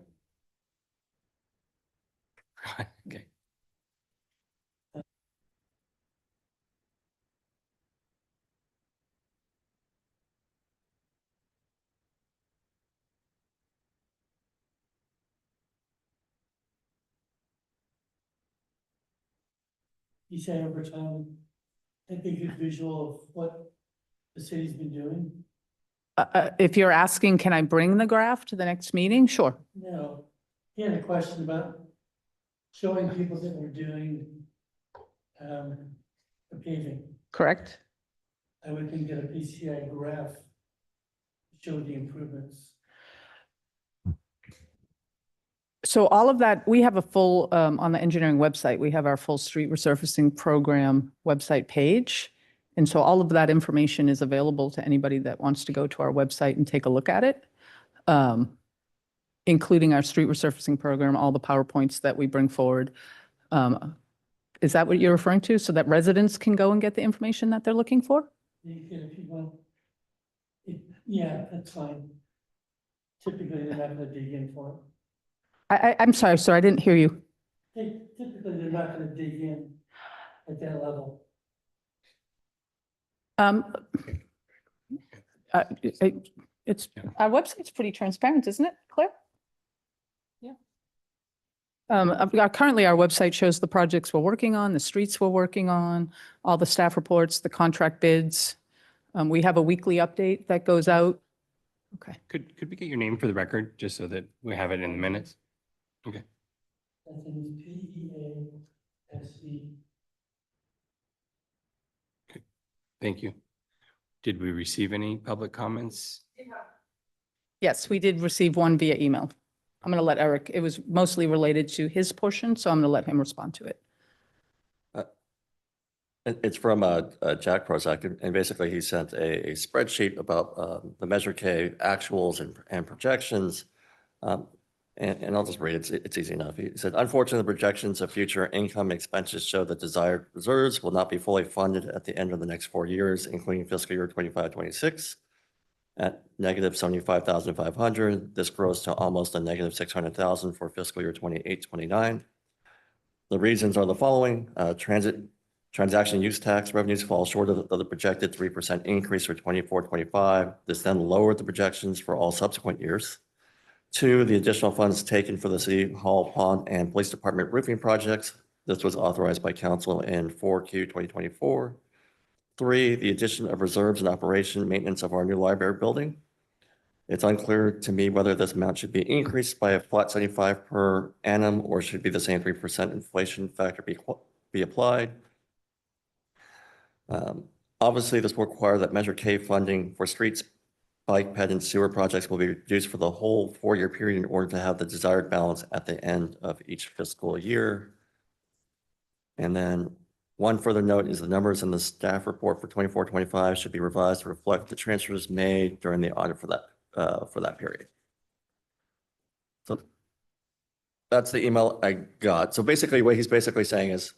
Okay. You say over time, take a good visual of what the city's been doing. If you're asking, can I bring the graph to the next meeting? Sure. No, he had a question about showing people that we're doing the paving. Correct. I would think get a PCI graph, to show the improvements. So all of that, we have a full, on the engineering website, we have our full street resurfacing program website page. And so all of that information is available to anybody that wants to go to our website and take a look at it, including our street resurfacing program, all the PowerPoints that we bring forward. Is that what you're referring to? So that residents can go and get the information that they're looking for? You can, if you want. Yeah, that's fine. Typically, they're not gonna dig in for I'm sorry, sir, I didn't hear you. it. Typically, they're not gonna dig in at that level. It's, our website's pretty transparent, isn't it, Claire? Yeah. Currently, our website shows the projects we're working on, the streets we're working on, all the staff reports, the contract bids. We have a weekly update that goes out. Okay. Could we get your name for the record, just so that we have it in the minutes? Okay. I think it's PEASE. Thank you. Did we receive any public comments? Yes, we did receive one via email. I'm going to let Eric, it was mostly related to his portion, so I'm going to let him respond to it. It's from Jack Prozac, and basically he sent a spreadsheet about the Measure K actuals and projections. And I'll just read it. It's easy enough. He said, unfortunately, the projections of future income and expenses show that desired reserves will not be fully funded at the end of the next 4 years, including fiscal year 25-26. At negative 75,500, this grows to almost a negative 600,000 for fiscal year 28-29. The reasons are the following. Transaction use tax revenues fall short of the projected 3% increase for 24-25. This then lowered the projections for all subsequent years. 2, the additional funds taken for the City Hall, Pond, and Police Department roofing projects. This was authorized by council in 4Q 2024. 3, the addition of reserves and operation maintenance of our new library building. It's unclear to me whether this amount should be increased by a flat 75 per annum or should be the same 3% inflation factor be applied. Obviously, this will require that Measure K funding for streets, bike ped, and sewer projects will be reduced for the whole 4-year period in order to have the desired balance at the end of each fiscal year. And then one further note is the numbers in the staff report for 24-25 should be revised to reflect the transfers made during the audit for that period. So that's the email I got. So basically what he's basically saying is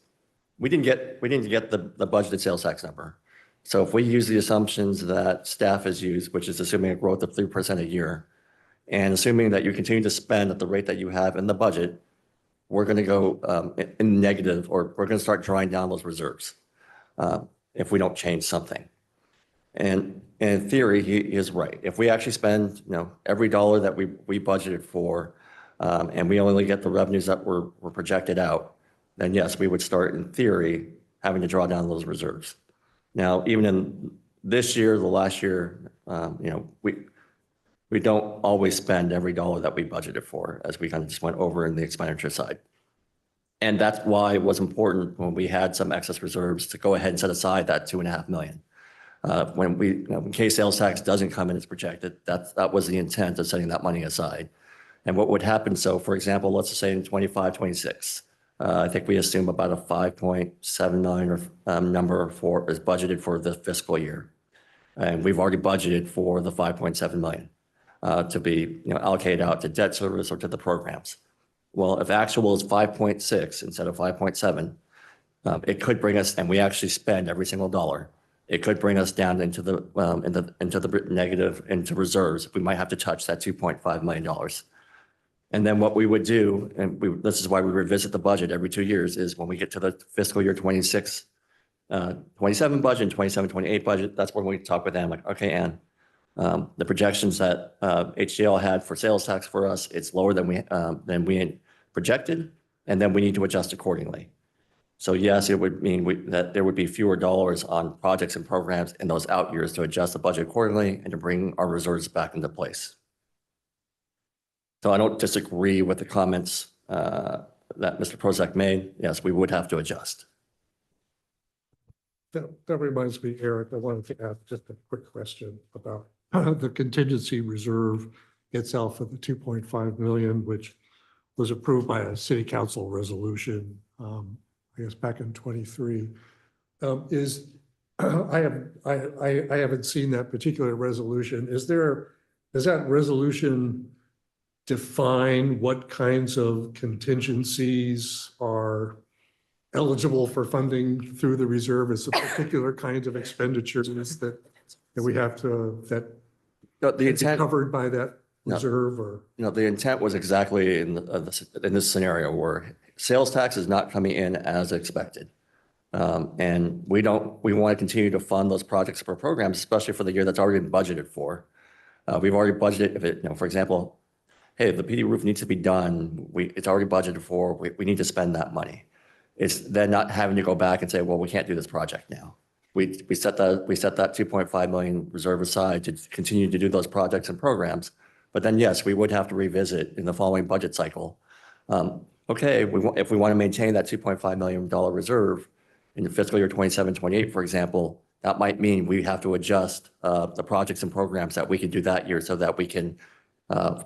we didn't get the budgeted sales tax number. So if we use the assumptions that staff has used, which is assuming a growth of 3% a year, and assuming that you continue to spend at the rate that you have in the budget, we're going to go in negative, or we're going to start drawing down those reserves if we don't change something. And in theory, he is right. If we actually spend, every dollar that we budgeted for, and we only get the revenues that were projected out, then yes, we would start in theory having to draw down those reserves. Now, even in this year, the last year, we don't always spend every dollar that we budgeted for, as we kind of just went over in the expenditure side. And that's why it was important when we had some excess reserves to go ahead and set aside that $2.5 million. When case sales tax doesn't come in as projected, that was the intent of setting that money aside. And what would happen, so for example, let's just say in 25-26, I think we assume about a 5.79 number is budgeted for the fiscal year. And we've already budgeted for the 5.7 million to be allocated out to debt service or to the programs. Well, if actual is 5.6 instead of 5.7, It could bring us, and we actually spend every single dollar. It could bring us down into the negative, into reserves. We might have to touch that $2.5 million. And then what we would do, and this is why we revisit the budget every 2 years, is when we get to the fiscal year 26, 27 budget and 27, 28 budget, that's when we talk with Ann, like, okay, Ann, the projections that HDL had for sales tax for us, it's lower than we had projected, and then we need to adjust accordingly. So yes, it would mean that there would be fewer dollars on projects and programs in those out years to adjust the budget accordingly and to bring our reserves back into place. So I don't disagree with the comments that Mr. Prozac made. Yes, we would have to adjust. That reminds me, Eric, I wanted to add just a quick question about the contingency reserve itself of the 2.5 million, which was approved by a city council resolution, I guess back in 23. I haven't seen that particular resolution. Does that resolution define what kinds of contingencies are eligible for funding through the reserve? As a particular kinds of expenditures that we have to, that The intent, covered by that reserve, or? the intent was exactly in this scenario where sales tax is not coming in as expected. And we want to continue to fund those projects for programs, especially for the year that's already been budgeted for. We've already budgeted, if it, for example, hey, if the PD roof needs to be done, it's already budgeted for, we need to spend that money. It's then not having to go back and say, well, we can't do this project now. We set that 2.5 million reserve aside to continue to do those projects and programs. But then, yes, we would have to revisit in the following budget cycle. Okay, if we want to maintain that $2.5 million reserve in the fiscal year 27, 28, for example, that might mean we have to adjust the projects and programs that we can do that year so that we can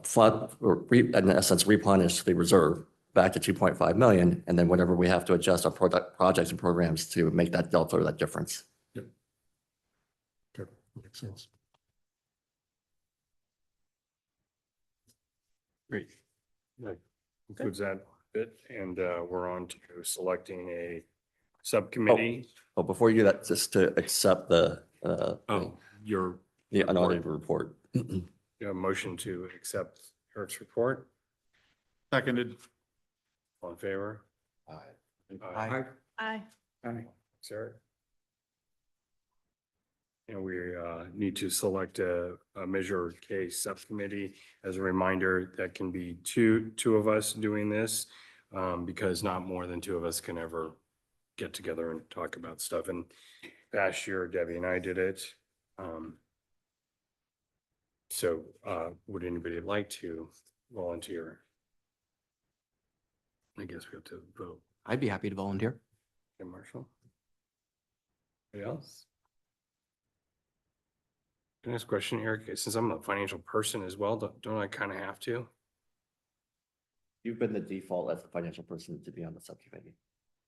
fund, or in essence, replenish the reserve back to 2.5 million, and then whatever we have to adjust our projects and programs to make that delta or that difference. Yep. Okay, makes sense. Great. That concludes that bit, and we're on to selecting a subcommittee. Oh, before you do that, just to accept the unaudited report. You have a motion to accept Eric's report. Seconded. All in favor? Aye. Aye. Sarah? And we need to select a Measure K subcommittee. As a reminder, that can be two of us doing this, because not more than two of us can ever get together and talk about stuff. And last year, Debbie and I did it. So would anybody like to volunteer? I guess we have to vote. I'd be happy to volunteer. Okay, Marshall? Anybody else? Can I ask a question, Eric? Since I'm a financial person as well, don't I kind of have to? You've been the default as the financial person to be on the subcommittee.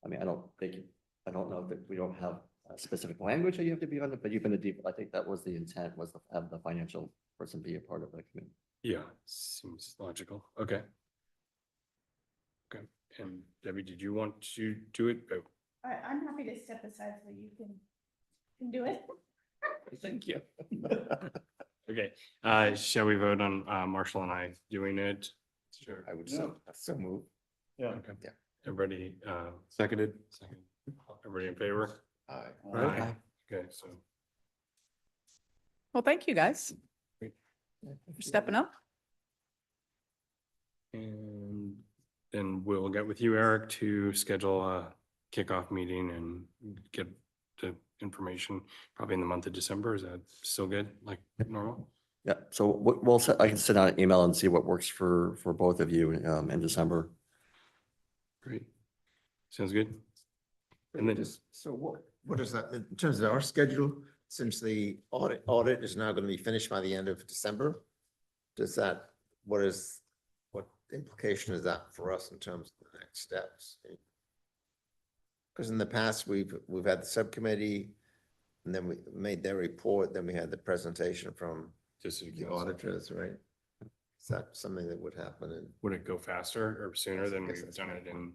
I mean, I don't know that we don't have a specific language that you have to be on it, but you've been the default. I think that was the intent, was to have the financial person be a part of the committee. Yeah, seems logical. Okay. Okay. And Debbie, did you want to do it? Oh, I'm happy to step aside so you can do it. thank you. Okay. Shall we vote on Marshall and I doing it? Sure, I would so move. Yeah. Okay. Yeah. Everybody, Seconded. second. Everybody in favor? Aye. Aye. Okay, so Well, thank you, guys, Great. for stepping up. and then we'll get with you, Eric, to schedule a kickoff meeting and get the information probably in the month of December. Is that still good, like normal? Yeah, so I can send out an email and see what works for both of you in December. Great. Sounds good. And then Just, so what is that, in terms of our schedule, since the audit is now going to be finished by the end of December? What implication is that for us in terms of the next steps? Because in the past, we've had the subcommittee, and then we made their report, then we had the presentation from just the auditors, right? Is that something that would happen? would it go faster or sooner than I guess we've that's done right. it in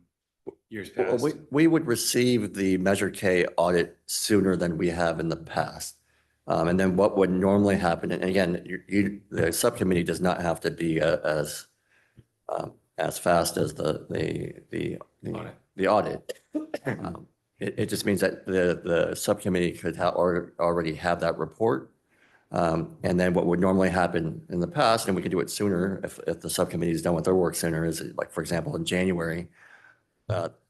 years Well, past. we would receive the Measure K audit sooner than we have in the past. And then what would normally happen, and again, the subcommittee does not have to be as fast as Audit. the audit. It just means that the subcommittee could have, or already have that report. And then what would normally happen in the past, and we could do it sooner if the subcommittee is done with their work sooner, is like, for example, in January,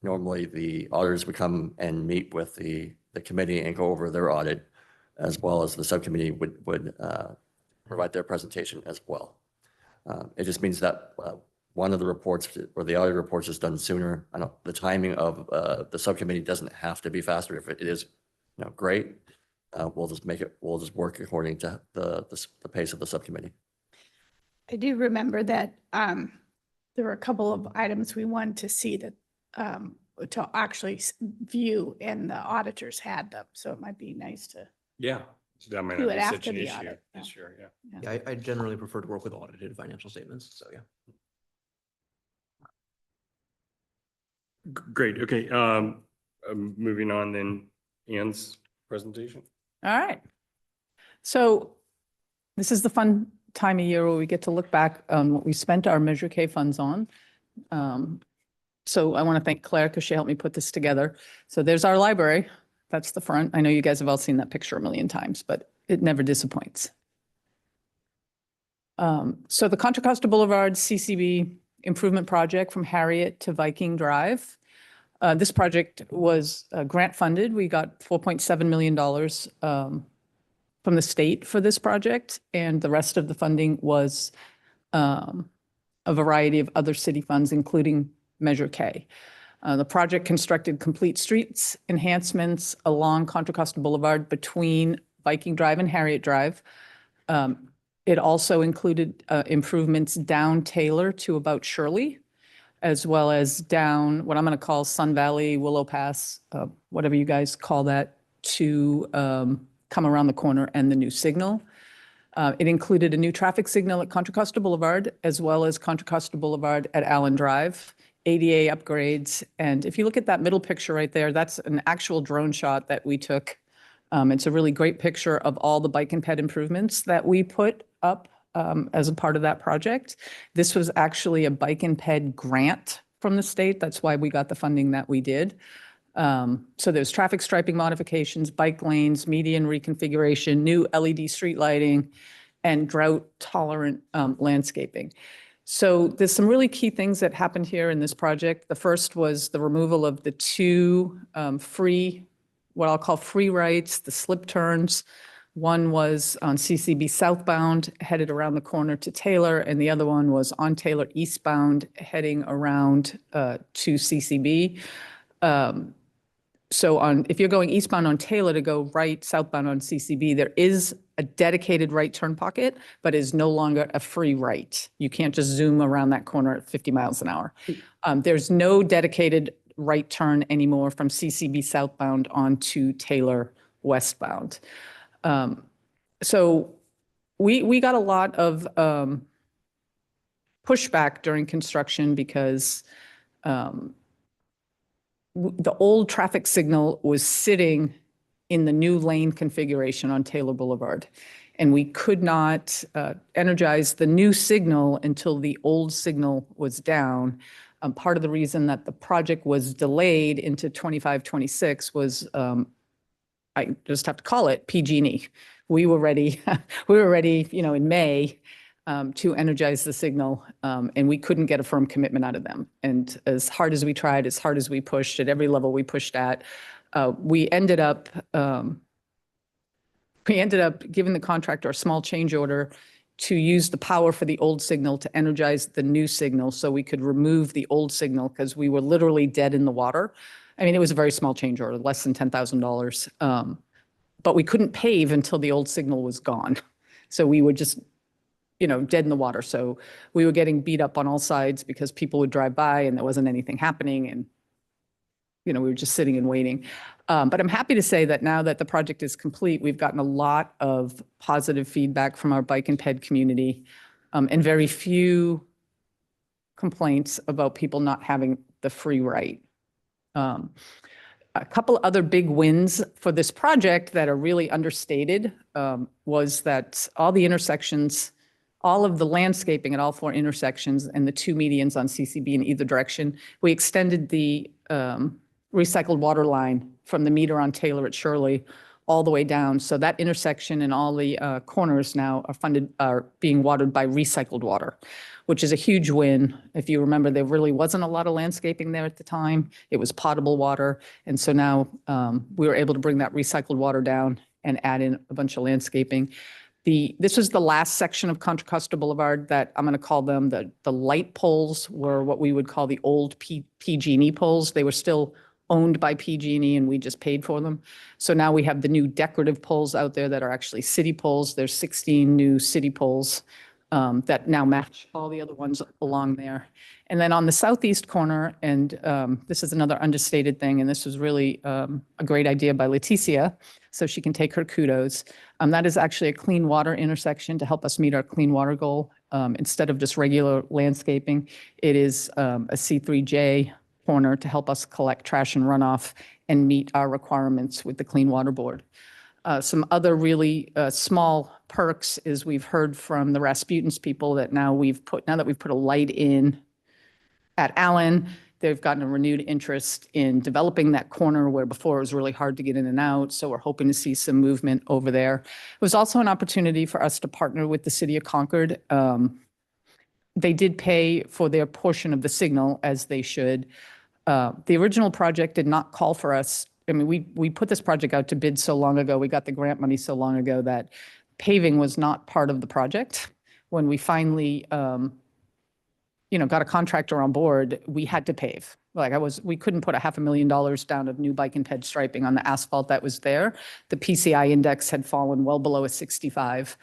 normally the auditors would come and meet with the committee and go over their audit, as well as the subcommittee would provide their presentation as well. It just means that one of the reports or the audit reports is done sooner. I know the timing of the subcommittee doesn't have to be faster. If it is, great, we'll just work according to the pace of the subcommittee. I do remember that there were a couple of items we wanted to see that to actually view, and the auditors had them. So it might be nice to. Yeah. So that might Do not it be such after an the issue audit, yeah. this year, yeah. Yeah, I generally prefer to work with audited financial statements, so yeah. Great, okay, moving on then, Ann's presentation. All right. So this is the fun time of year where we get to look back on what we spent our Measure K funds on. So I want to thank Claire because she helped me put this together. So there's our library. That's the front. I know you guys have all seen that picture a million times, but it never disappoints. So the Contra Costa Boulevard CCB improvement project from Harriet to Viking Drive. This project was grant funded. We got $4.7 million from the state for this project, and the rest of the funding was a variety of other city funds, including Measure K. The project constructed complete streets enhancements along Contra Costa Boulevard between Viking Drive and Harriet Drive. It also included improvements down Taylor to about Shirley, as well as down what I'm going to call Sun Valley, Willow Pass, whatever you guys call that, to come around the corner and the new signal. It included a new traffic signal at Contra Costa Boulevard, as well as Contra Costa Boulevard at Allen Drive, ADA upgrades. And if you look at that middle picture right there, that's an actual drone shot that we took. It's a really great picture of all the bike and ped improvements that we put up as a part of that project. This was actually a bike and ped grant from the state. That's why we got the funding that we did. So there's traffic striping modifications, bike lanes, median reconfiguration, new LED street lighting, and drought tolerant landscaping. So there's some really key things that happened here in this project. The first was the removal of the two what I'll call free rights, the slip turns. One was on CCB southbound, headed around the corner to Taylor, and the other one was on Taylor eastbound, heading around to CCB. So if you're going eastbound on Taylor to go right southbound on CCB, there is a dedicated right turn pocket, but is no longer a free right. You can't just zoom around that corner at 50 miles an hour. There's no dedicated right turn anymore from CCB southbound onto Taylor westbound. So we got a lot of pushback during construction because the old traffic signal was sitting in the new lane configuration on Taylor Boulevard. And we could not energize the new signal until the old signal was down. Part of the reason that the project was delayed into 25, 26 was, I just have to call it PG&E. We were ready, in May to energize the signal, and we couldn't get a firm commitment out of them. And as hard as we tried, as hard as we pushed at every level we pushed at, we ended up giving the contractor a small change order to use the power for the old signal to energize the new signal so we could remove the old signal because we were literally dead in the water. I mean, it was a very small change order, less than $10,000. But we couldn't pave until the old signal was gone. So we were just, dead in the water. So we were getting beat up on all sides because people would drive by and there wasn't anything happening. And, we were just sitting and waiting. But I'm happy to say that now that the project is complete, we've gotten a lot of positive feedback from our bike and ped community and very few complaints about people not having the free right. A couple other big wins for this project that are really understated was that all the intersections, all of the landscaping at all 4 intersections and the 2 medians on CCB in either direction, we extended the recycled water line from the meter on Taylor at Shirley all the way down. So that intersection and all the corners now are being watered by recycled water, which is a huge win. If you remember, there really wasn't a lot of landscaping there at the time. It was potable water. And so now we were able to bring that recycled water down and add in a bunch of landscaping. This was the last section of Contra Costa Boulevard that I'm going to call them the light poles were what we would call the old PG&E poles. They were still owned by PG&E and we just paid for them. So now we have the new decorative poles out there that are actually city poles. There's 16 new city poles that now match all the other ones along there. And then on the southeast corner, and this is another understated thing, and this was really a great idea by Leticia, so she can take her kudos. That is actually a clean water intersection to help us meet our clean water goal. Instead of just regular landscaping, it is a C3J corner to help us collect trash and runoff and meet our requirements with the Clean Water Board. Some other really small perks is we've heard from the Rasputin's people that now that we've put a light in at Allen, they've gotten a renewed interest in developing that corner where before it was really hard to get in and out. So we're hoping to see some movement over there. It was also an opportunity for us to partner with the city of Concord. They did pay for their portion of the signal, as they should. The original project did not call for us. I mean, we put this project out to bid so long ago, we got the grant money so long ago that paving was not part of the project. When we finally, got a contractor on board, we had to pave. We couldn't put $500,000 down of new bike and ped striping on the asphalt that was there. The PCI index had fallen well below a 65.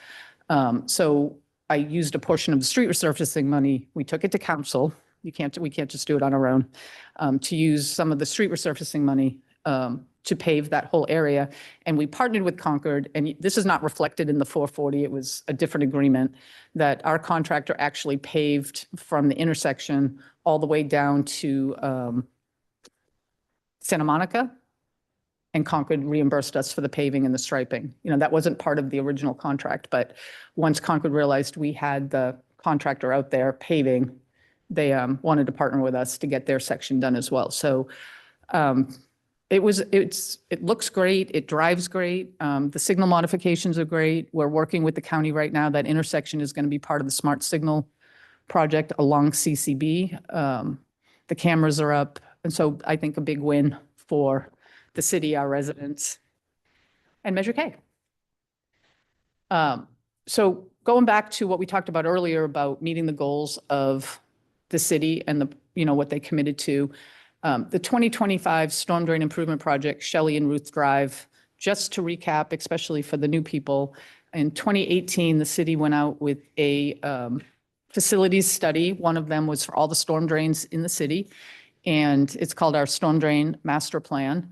So I used a portion of the street resurfacing money. We took it to council. We can't just do it on our own, to use some of the street resurfacing money to pave that whole area. And we partnered with Concord, and this is not reflected in the 440. It was a different agreement that our contractor actually paved from the intersection all the way down to Santa Monica, and Concord reimbursed us for the paving and the striping. That wasn't part of the original contract, but once Concord realized we had the contractor out there paving, they wanted to partner with us to get their section done as well. So it looks great. It drives great. The signal modifications are great. We're working with the county right now. That intersection is going to be part of the smart signal project along CCB. The cameras are up. And so I think a big win for the city, our residents, and Measure K. So going back to what we talked about earlier about meeting the goals of the city and what they committed to. The 2025 Storm Drain Improvement Project, Shelley and Ruth Drive, just to recap, especially for the new people, in 2018, the city went out with a facilities study. One of them was for all the storm drains in the city, and it's called our Storm Drain Master Plan.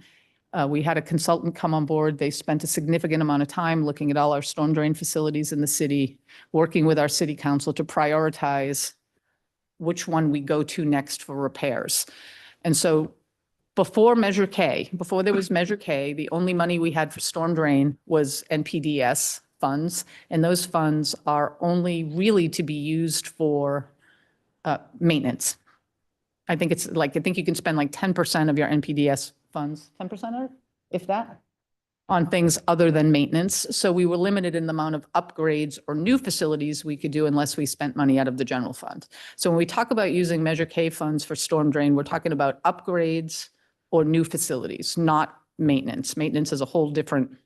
We had a consultant come on board. They spent a significant amount of time looking at all our storm drain facilities in the city, working with our city council to prioritize which one we go to next for repairs. And so before Measure K, before there was Measure K, the only money we had for storm drain was NPDS funds. And those funds are only really to be used for maintenance. I think you can spend like 10% of your NPDS funds, 10% if that, on things other than maintenance. So we were limited in the amount of upgrades or new facilities we could do unless we spent money out of the general fund. So when we talk about using Measure K funds for storm drain, we're talking about upgrades or new facilities, not maintenance. Maintenance is a whole different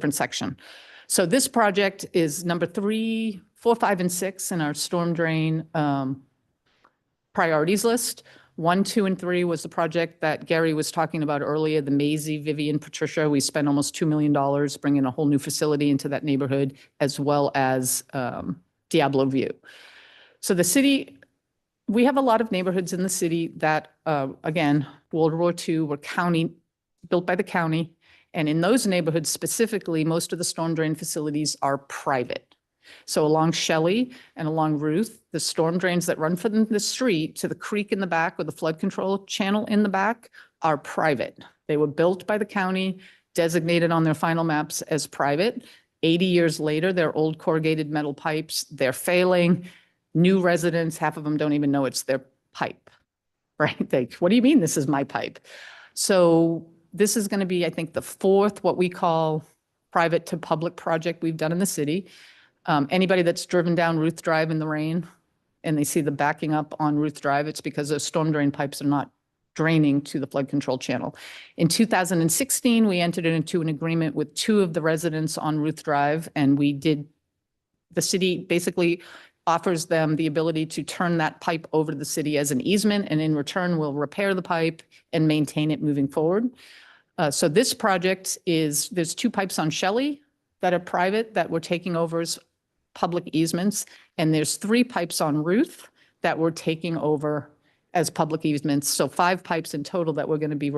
section. So this project is number 3, 4, 5, and 6 in our storm drain priorities list. 1, 2, and 3 was the project that Gary was talking about earlier, the Maisie, Vivian, Patricia. We spent almost $2 million bringing a whole new facility into that neighborhood, as well as Diablo View. So the city, we have a lot of neighborhoods in the city that, again, World War II were built by the county. And in those neighborhoods specifically, most of the storm drain facilities are private. So along Shelley and along Ruth, the storm drains that run from the street to the creek in the back or the flood control channel in the back are private. They were built by the county, designated on their final maps as private. 80 years later, they're old corrugated metal pipes. They're failing. New residents, half of them don't even know it's their pipe, right? What do you mean this is my pipe? So this is going to be, I think, the fourth, what we call private to public project we've done in the city. Anybody that's driven down Ruth Drive in the rain and they see the backing up on Ruth Drive, it's because those storm drain pipes are not draining to the flood control channel. In 2016, we entered into an agreement with 2 of the residents on Ruth Drive, and the city basically offers them the ability to turn that pipe over to the city as an easement, and in return, we'll repair the pipe and maintain it moving forward. So this project there's 2 pipes on Shelley that are private that we're taking over as public easements, and there's 3 pipes on Ruth that we're taking over as public easements. So 5 pipes in total that we're going to be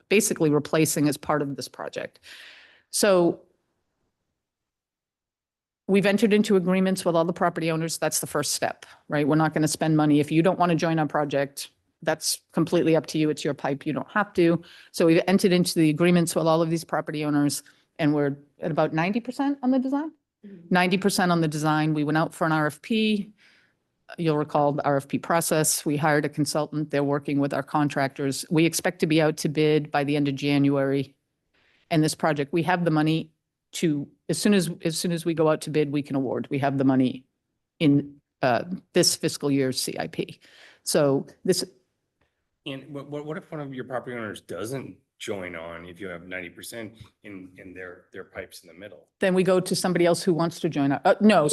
basically replacing as part of this project. So we've entered into agreements with all the property owners. That's the first step, right? We're not going to spend money. If you don't want to join our project, that's completely up to you. It's your pipe. You don't have to. So we've entered into the agreements with all of these property owners, and we're at about 90% on the design. 90% on the design. We went out for an RFP. You'll recall the RFP process. We hired a consultant. They're working with our contractors. We expect to be out to bid by the end of January. And this project, we have the money to, as soon as we go out to bid, we can award. We have the money in this fiscal year's CIP. So this. And what if one of your property owners doesn't join on if you have 90% in their pipes in the middle? Then we go to somebody else who wants to join. No,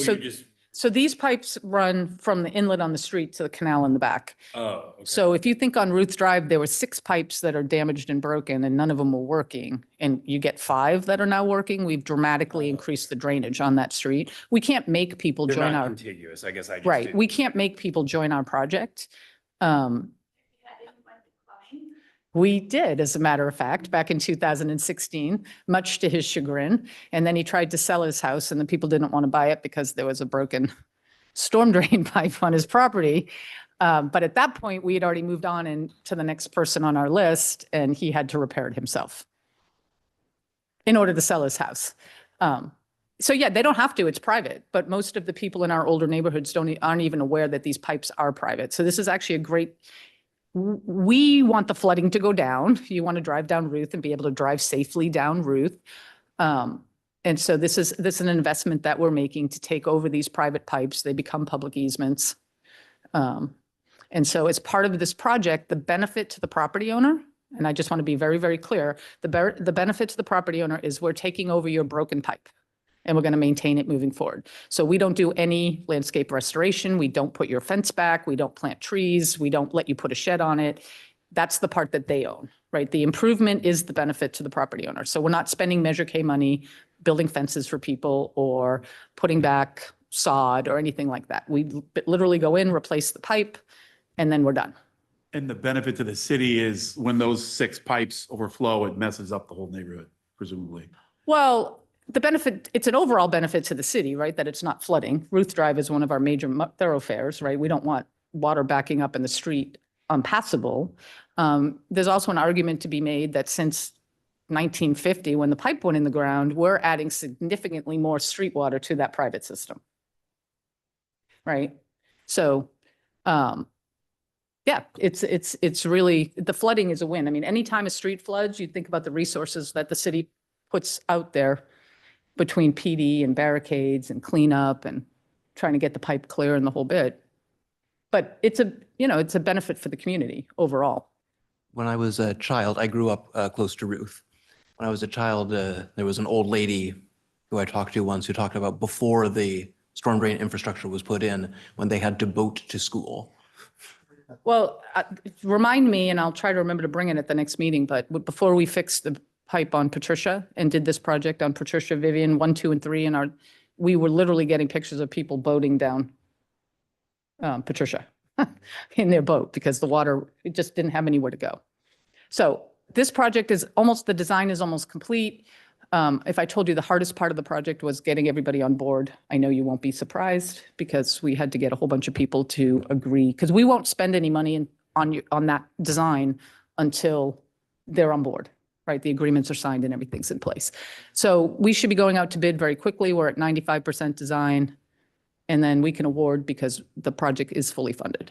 so these pipes run from the inlet on the street to the canal in the back. Oh, okay. So if you think on Ruth Drive, there were 6 pipes that are damaged and broken and none of them were working, and you get 5 that are now working, we've dramatically increased the drainage on that street. We can't make people They're join not our, contiguous, I guess I just right, didn't- we can't make people join our project. We did, as a matter of fact, back in 2016, much to his chagrin. And then he tried to sell his house and the people didn't want to buy it because there was a broken storm drain pipe on his property. But at that point, we had already moved on to the next person on our list, and he had to repair it himself in order to sell his house. So yeah, they don't have to, it's private, but most of the people in our older neighborhoods aren't even aware that these pipes are private. So this is actually a great, we want the flooding to go down. You want to drive down Ruth and be able to drive safely down Ruth. And so this is an investment that we're making to take over these private pipes. They become public easements. And so as part of this project, the benefit to the property owner, and I just want to be very, very clear, the benefit to the property owner is we're taking over your broken pipe and we're going to maintain it moving forward. So we don't do any landscape restoration. We don't put your fence back. We don't plant trees. We don't let you put a shed on it. That's the part that they own, right? The improvement is the benefit to the property owner. So we're not spending Measure K money building fences for people or putting back sod or anything like that. We literally go in, replace the pipe, and then we're done. And the benefit to the city is when those 6 pipes overflow, it messes up the whole neighborhood, presumably. Well, the benefit, it's an overall benefit to the city, right? That it's not flooding. Ruth Drive is one of our major thoroughfares, right? We don't want water backing up in the street unpassable. There's also an argument to be made that since 1950, when the pipe went in the ground, we're adding significantly more street water to that private system. Right? So, yeah, it's really, the flooding is a win. I mean, anytime a street floods, you think about the resources that the city puts out there between PD and barricades and cleanup and trying to get the pipe clear and the whole bit. But it's a benefit for the community overall. When I was a child, I grew up close to Ruth. When I was a child, there was an old lady who I talked to once who talked about before the storm drain infrastructure was put in, when they had to boat to school. Well, remind me, and I'll try to remember to bring it at the next meeting, but before we fixed the pipe on Patricia and did this project on Patricia, Vivian, 1, 2, and 3, we were literally getting pictures of people boating down Patricia in their boat because the water, it just didn't have anywhere to go. So this project is the design is almost complete. If I told you the hardest part of the project was getting everybody on board, I know you won't be surprised because we had to get a whole bunch of people to agree, because we won't spend any money on that design until they're on board, right? The agreements are signed and everything's in place. So we should be going out to bid very quickly. We're at 95% design, and then we can award because the project is fully funded.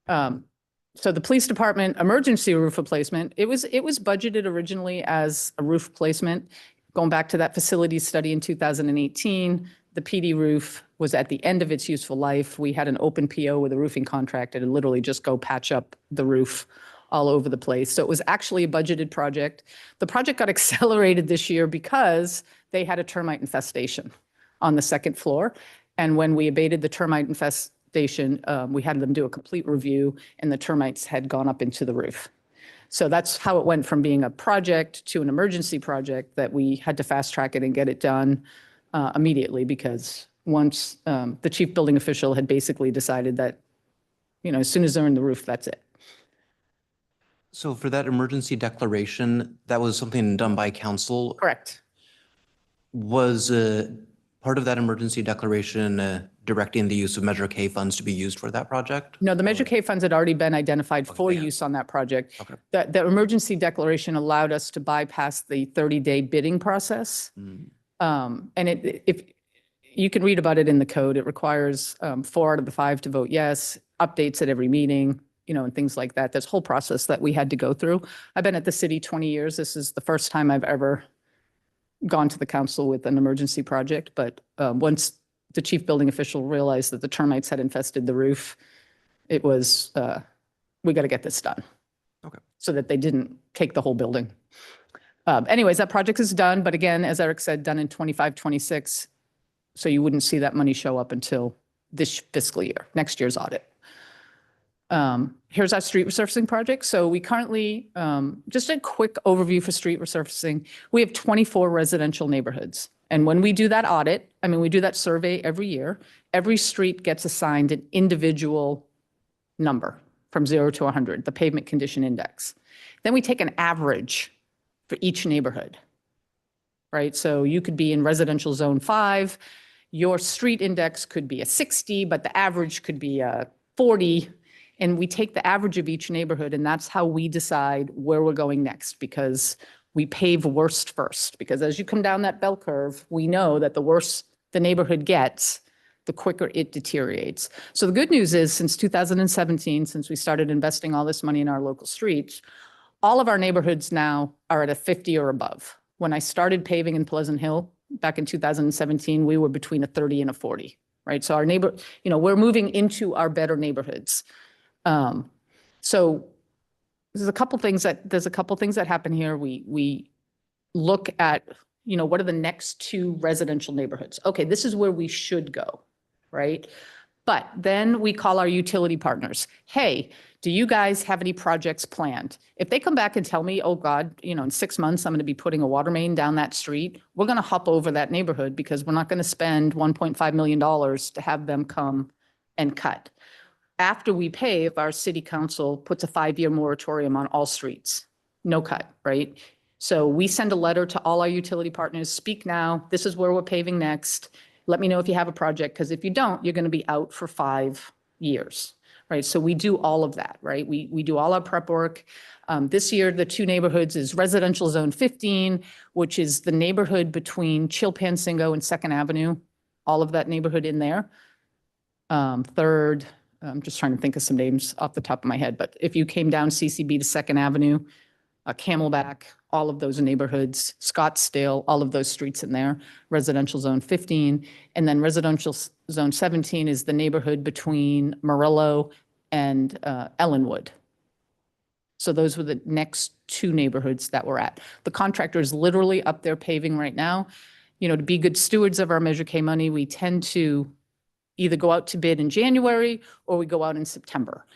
So the police department emergency roof replacement, it was budgeted originally as a roof replacement. Going back to that facility study in 2018, the PD roof was at the end of its useful life. We had an open PO with a roofing contractor to literally just go patch up the roof all over the place. So it was actually a budgeted project. The project got accelerated this year because they had a termite infestation on the second floor. And when we abated the termite infestation, we had them do a complete review, and the termites had gone up into the roof. So that's how it went from being a project to an emergency project, that we had to fast track it and get it done immediately, because once the chief building official had basically decided that, as soon as they're in the roof, that's it. So for that emergency declaration, that was something done by council. Correct. Was part of that emergency declaration directing the use of Measure K funds to be used for that project? No, the Measure K funds had already been identified for they had. use on that project. Okay. The emergency declaration allowed us to bypass the 30-day bidding process. And if you can read about it in the code, it requires 4 out of the 5 to vote yes, updates at every meeting, and things like that. There's a whole process that we had to go through. I've been at the city 20 years. This is the first time I've ever gone to the council with an emergency project. But once the chief building official realized that the termites had infested the roof, it was, we got to get this done. Okay. So that they didn't take the whole building. Anyways, that project is done. But again, as Eric said, done in 25, 26. So you wouldn't see that money show up until this fiscal year, next year's audit. Here's our street resurfacing project. So we currently, just a quick overview for street resurfacing. We have 24 residential neighborhoods. And when we do that audit, we do that survey every year, every street gets assigned an individual number from 0 to 100, the pavement condition index. Then we take an average for each neighborhood, right? So you could be in residential zone 5, your street index could be a 60, but the average could be a 40. And we take the average of each neighborhood, and that's how we decide where we're going next, because we pave worst first. Because as you come down that bell curve, we know that the worse the neighborhood gets, the quicker it deteriorates. So the good news is, since 2017, since we started investing all this money in our local streets, all of our neighborhoods now are at a 50 or above. When I started paving in Pleasant Hill back in 2017, we were between a 30 and a 40, right? So our neighbor, we're moving into our better neighborhoods. So there's a couple things that happen here. We look at, what are the next 2 residential neighborhoods? Okay, this is where we should go, right? But then we call our utility partners. Hey, do you guys have any projects planned? If they come back and tell me, oh God, in 6 months, I'm going to be putting a water main down that street, we're going to hop over that neighborhood, because we're not going to spend $1.5 million to have them come and cut. After we pave, our city council puts a 5-year moratorium on all streets, no cut, right? So we send a letter to all our utility partners, speak now, this is where we're paving next. Let me know if you have a project, because if you don't, you're going to be out for 5 years, right? So we do all of that, right? We do all our prep work. This year, the 2 neighborhoods is residential zone 15, which is the neighborhood between Chilpancingo and 2nd Avenue, all of that neighborhood in there. 3rd, I'm just trying to think of some names off the top of my head, but if you came down CCB to 2nd Avenue, Camelback, all of those neighborhoods, Scottsdale, all of those streets in there, residential zone 15. And then residential zone 17 is the neighborhood between Murillo and Ellenwood. So those were the next 2 neighborhoods that we're at. The contractor is literally up there paving right now. To be good stewards of our Measure K money, we tend to either go out to bid in January or we go out in September,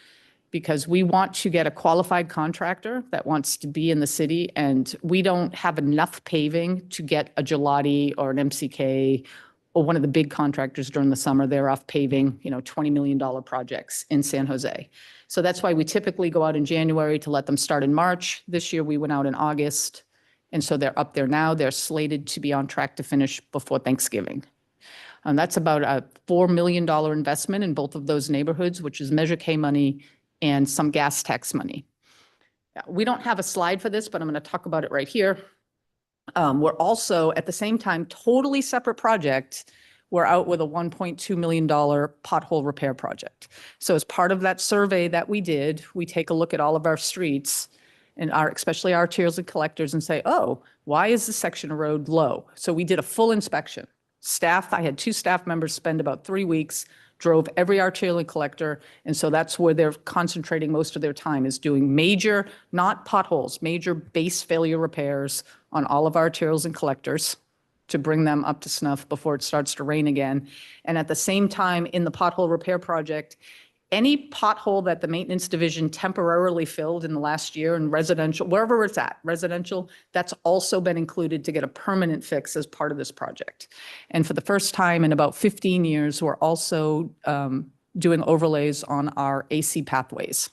because we want to get a qualified contractor that wants to be in the city, and we don't have enough paving to get a Gelati or an MCK or one of the big contractors during the summer. They're off paving, $20 million projects in San Jose. So that's why we typically go out in January to let them start in March. This year we went out in August, And so they're up there now. They're slated to be on track to finish before Thanksgiving. And that's about a $4 million investment in both of those neighborhoods, which is Measure K money and some gas tax money. We don't have a slide for this, but I'm going to talk about it right here. We're also, at the same time, totally separate project, we're out with a $1.2 million pothole repair project. So as part of that survey that we did, we take a look at all of our streets and especially our arterials and collectors and say, oh, why is this section of road low? So we did a full inspection. I had 2 staff members spend about 3 weeks, drove every arterial and collector. And so that's where they're concentrating most of their time, is doing major, not potholes, major base failure repairs on all of our arterials and collectors to bring them up to snuff before it starts to rain again. And at the same time, in the pothole repair project, any pothole that the maintenance division temporarily filled in the last year in residential, wherever it's at, residential, that's also been included to get a permanent fix as part of this project. And for the first time in about 15 years, we're also doing overlays on our AC pathways.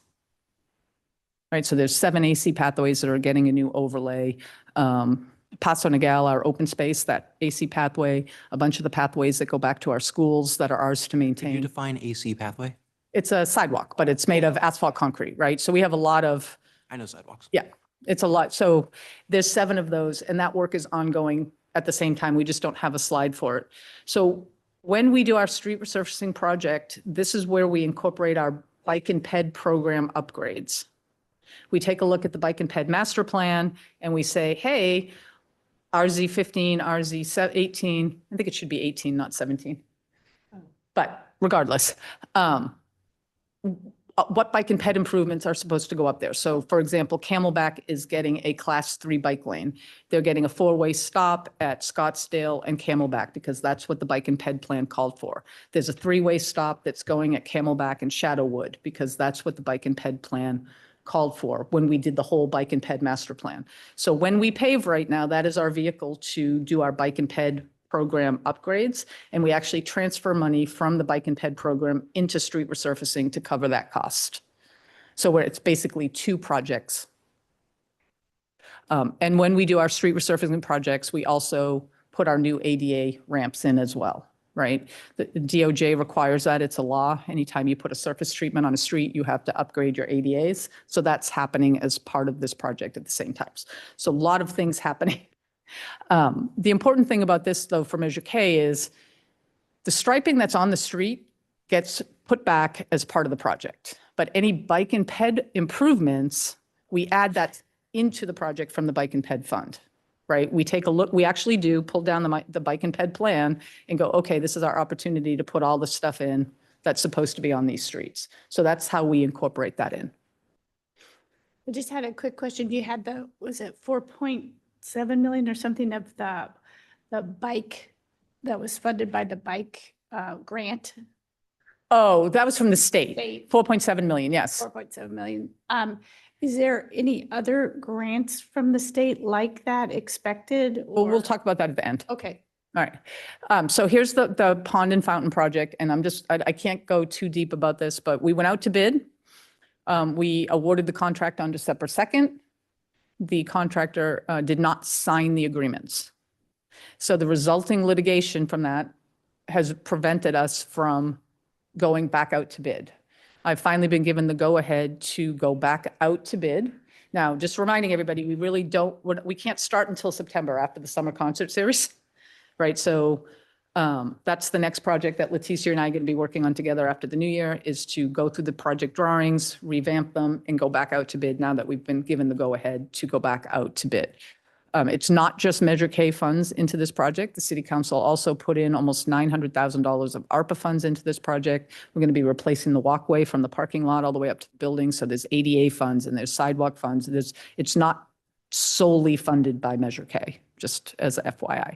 Right, so there's 7 AC pathways that are getting a new overlay. Paso Nagal, our open space, that AC pathway, a bunch of the pathways that go back to our schools that are ours to Can you maintain. define AC pathway? It's a sidewalk, but it's made of asphalt concrete, right? So we have a lot of, I know sidewalks. yeah, it's a lot. So there's 7 of those, and that work is ongoing at the same time. We just don't have a slide for it. So when we do our street resurfacing project, this is where we incorporate our bike and ped program upgrades. We take a look at the bike and ped master plan and we say, hey, RZ 15, RZ 18, I think it should be 18, not 17. But regardless, what bike and ped improvements are supposed to go up there? So for example, Camelback is getting a class 3 bike lane. They're getting a 4-way stop at Scottsdale and Camelback because that's what the bike and ped plan called for. There's a 3-way stop that's going at Camelback and Shadowwood because that's what the bike and ped plan called for when we did the whole bike and ped master plan. So when we pave right now, that is our vehicle to do our bike and ped program upgrades. And we actually transfer money from the bike and ped program into street resurfacing to cover that cost. So where it's basically 2 projects. And when we do our street resurfacing projects, we also put our new ADA ramps in as well, right? The DOJ requires that. It's a law. Anytime you put a surface treatment on a street, you have to upgrade your ADAs. So that's happening as part of this project at the same time. So a lot of things happening. The important thing about this, though, for Measure K is the striping that's on the street gets put back as part of the project. But any bike and ped improvements, we add that into the project from the bike and ped fund, right? We take a look, we actually do pull down the bike and ped plan and go, okay, this is our opportunity to put all the stuff in that's supposed to be on these streets. So that's how we incorporate that in. I just had a quick question. You had was it 4.7 million or something of the bike that was funded by the bike grant? Oh, that was from the state. State. 4.7 million, yes. 4.7 million. Is there any other grants from the state like that expected? Well, we'll or- talk about that at the end. Okay. All right. So here's the pond and fountain project, and I can't go too deep about this, but we went out to bid. We awarded the contract on December 2nd. The contractor did not sign the agreements. So the resulting litigation from that has prevented us from going back out to bid. I've finally been given the go-ahead to go back out to bid. Now, just reminding everybody, we can't start until September after the summer concert series, right? So that's the next project that Leticia and I are going to be working on together after the new year, is to go through the project drawings, revamp them, and go back out to bid now that we've been given the go-ahead to go back out to bid. It's not just Measure K funds into this project. The city council also put in almost $900,000 of ARPA funds into this project. We're going to be replacing the walkway from the parking lot all the way up to the building. So there's ADA funds and there's sidewalk funds. It's not solely funded by Measure K, just as a FYI.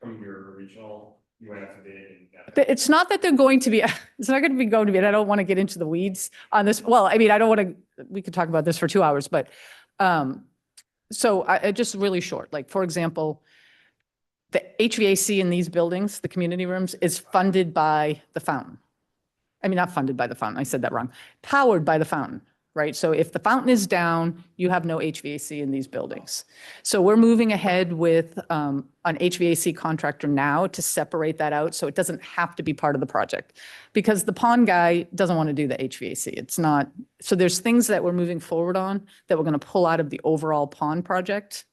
From your original, you went out to bid. It's not that they're going to be, it's not going to be going to be, and I don't want to get into the weeds on this. Well, I mean, I don't want to, we could talk about this for 2 hours, but so I just really short, like, for example, the HVAC in these buildings, the community rooms, is funded by the fountain. I mean, not funded by the fountain. I said that wrong. Powered by the fountain, right? So if the fountain is down, you have no HVAC in these buildings. So we're moving ahead with an HVAC contractor now to separate that out so it doesn't have to be part of the project. Because the pond guy doesn't want to do the HVAC. It's not, so there's things that we're moving forward on that we're going to pull out of the overall pond project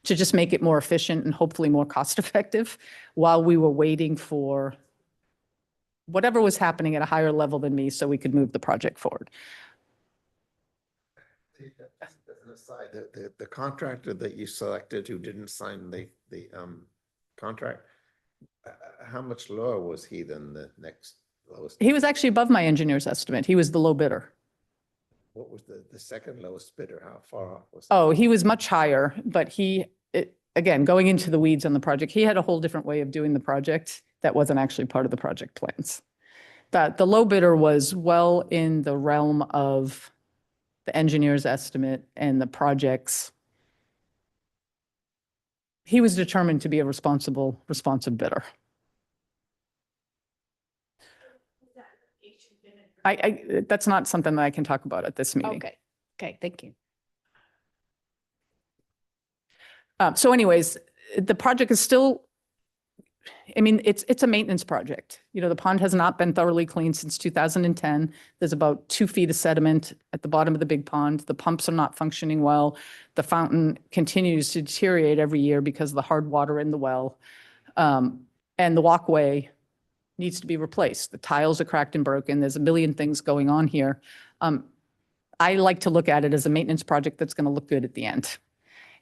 to just make it more efficient and hopefully more cost effective while we were waiting for whatever was happening at a higher level than me so we could move the project forward. As an aside, the contractor that you selected who didn't sign the contract, how much lower was he than the next lowest? He was actually above my engineer's estimate. He was the low bidder. What was the second lowest bidder? How far off was? Oh, he was much higher, but again, going into the weeds on the project, he had a whole different way of doing the project that wasn't actually part of the project plans. The low bidder was well in the realm of the engineer's estimate and the project's. He was determined to be a responsive bidder. That's not something that I can talk about at this meeting. Okay, thank you. So anyways, the project is still, I mean, it's a maintenance project. You know, the pond has not been thoroughly cleaned since 2010. There's about 2 feet of sediment at the bottom of the big pond. The pumps are not functioning well. The fountain continues to deteriorate every year because of the hard water in the well. And the walkway needs to be replaced. The tiles are cracked and broken. There's a million things going on here. I like to look at it as a maintenance project that's going to look good at the end.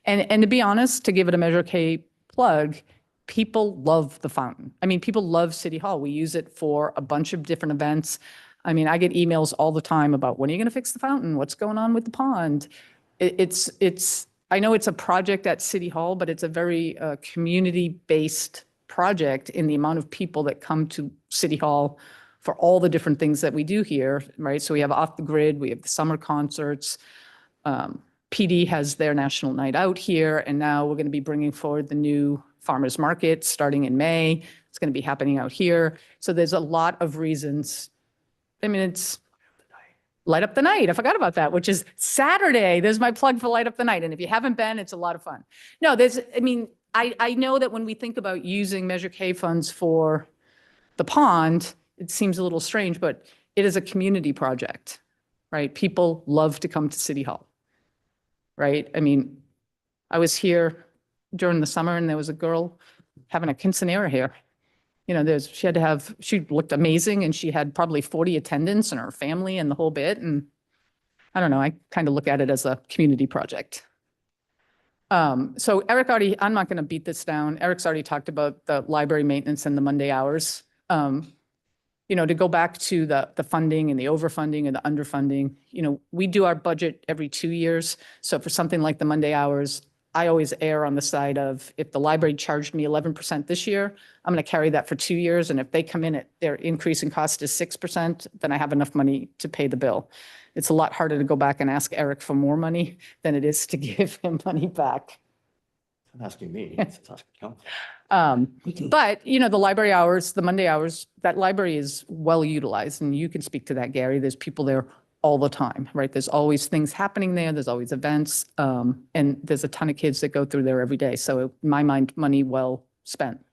And to be honest, to give it a Measure K plug, people love the fountain. I mean, people love City Hall. We use it for a bunch of different events. I mean, I get emails all the time about when are you going to fix the fountain? What's going on with the pond? I know it's a project at City Hall, but it's a very community-based project in the amount of people that come to City Hall for all the different things that we do here, right? So we have Off the Grid, we have the summer concerts. PD has their National Night Out here, and now we're going to be bringing forward the new farmers market starting in May. It's going to be happening out here. So there's a lot of reasons. I mean, it's Light Up the Night. I forgot about that, which is Saturday. There's my plug for Light Up the Night. And if you haven't been, it's a lot of fun. No, I know that when we think about using Measure K funds for the pond, it seems a little strange, but it is a community project, right? People love to come to City Hall, right? I mean, I was here during the summer and there was a girl having a quinceanera here. You know, she looked amazing and she had probably 40 attendants and her family and the whole bit. And I don't know, I kind of look at it as a community project. So Eric I'm not going to beat this down. Eric's already talked about the library maintenance and the Monday hours. You know, to go back to the funding and the overfunding and the underfunding, you know, we do our budget every 2 years. So for something like the Monday hours, I always err on the side of if the library charged me 11% this year, I'm going to carry that for 2 years. And if they come in at their increase in cost is 6%, then I have enough money to pay the bill. It's a lot harder to go back and ask Eric for more money than it is to give him money back. I'm asking me. It's asking council. But, you know, the library hours, the Monday hours, that library is well utilized. And you can speak to that, Gary. There's people there all the time, right? There's always things happening there. There's always events. And there's a ton of kids that go through there every day. So in my mind, money well spent.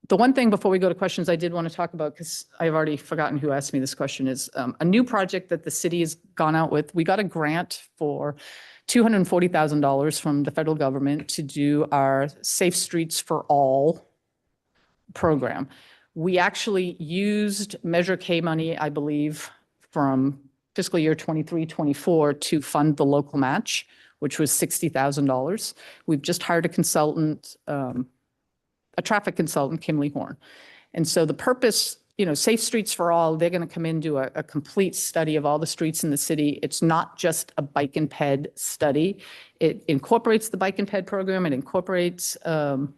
The one thing before we go to questions I did want to talk about, because I've already forgotten who asked me this question, is a new project that the city has gone out with. We got a grant for $240,000 from the federal government to do our Safe Streets for All program. We actually used Measure K money, I believe, from fiscal year 23-24 to fund the local match, which was $60,000. We've just hired a consultant, a traffic consultant, Kimley Horn. And so the purpose, you know, Safe Streets for All, they're going to come in, do a complete study of all the streets in the city. It's not just a bike and ped study. It incorporates the bike and ped program. It incorporates the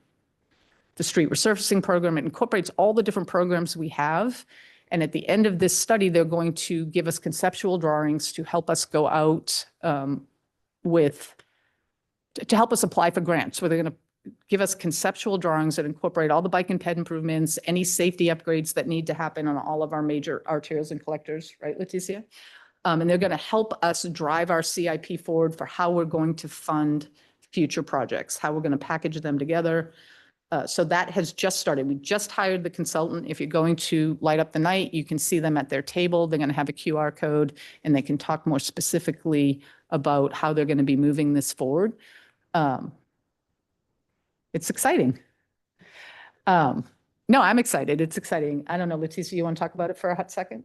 street resurfacing program. It incorporates all the different programs we have. And at the end of this study, they're going to give us conceptual drawings to help us go out to help us apply for grants. So they're going to give us conceptual drawings that incorporate all the bike and ped improvements, any safety upgrades that need to happen on all of our major arterials and collectors, right, Leticia? And they're going to help us drive our CIP forward for how we're going to fund future projects, how we're going to package them together. So that has just started. We just hired the consultant. If you're going to Light Up the Night, you can see them at their table. They're going to have a QR code and they can talk more specifically about how they're going to be moving this forward. It's exciting. No, I'm excited. It's exciting. I don't know, Leticia, you want to talk about it for a hot second?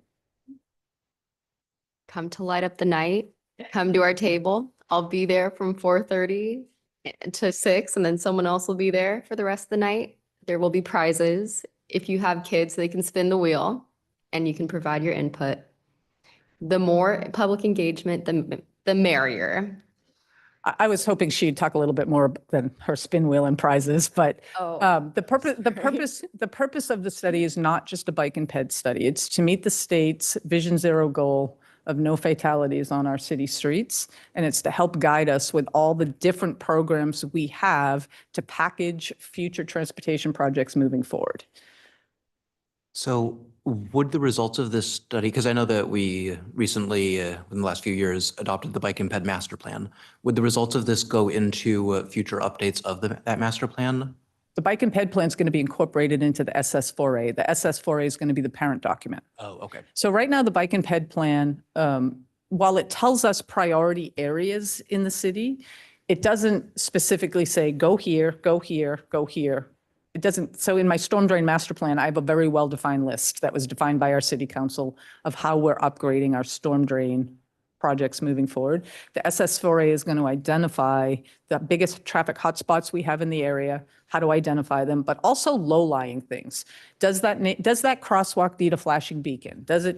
Come to Light Up the Night, come to our table. I'll be there from 4:30 to 6, and then someone else will be there for the rest of the night. There will be prizes. If you have kids, they can spin the wheel and you can provide your input. The more public engagement, the merrier. I was hoping she'd talk a little bit more than her spin wheel and prizes, but the purpose of the study is not just a bike and ped study. It's to meet the state's Vision Zero goal of no fatalities on our city streets. And it's to help guide us with all the different programs we have to package future transportation projects moving forward. So would the results of this study, because I know that we recently, in the last few years, adopted the Bike and Ped Master Plan. Would the results of this go into future updates of that master plan? The Bike and Ped plan is going to be incorporated into the SS4A. The SS4A is going to be the parent document. Oh, okay. So right now, the Bike and Ped plan, while it tells us priority areas in the city, it doesn't specifically say, go here, go here, go here. It doesn't. So in my storm drain master plan, I have a very well-defined list that was defined by our city council of how we're upgrading our storm drain projects moving forward. The SS4A is going to identify the biggest traffic hotspots we have in the area, how to identify them, but also low-lying things. Does that crosswalk need a flashing beacon? Does it,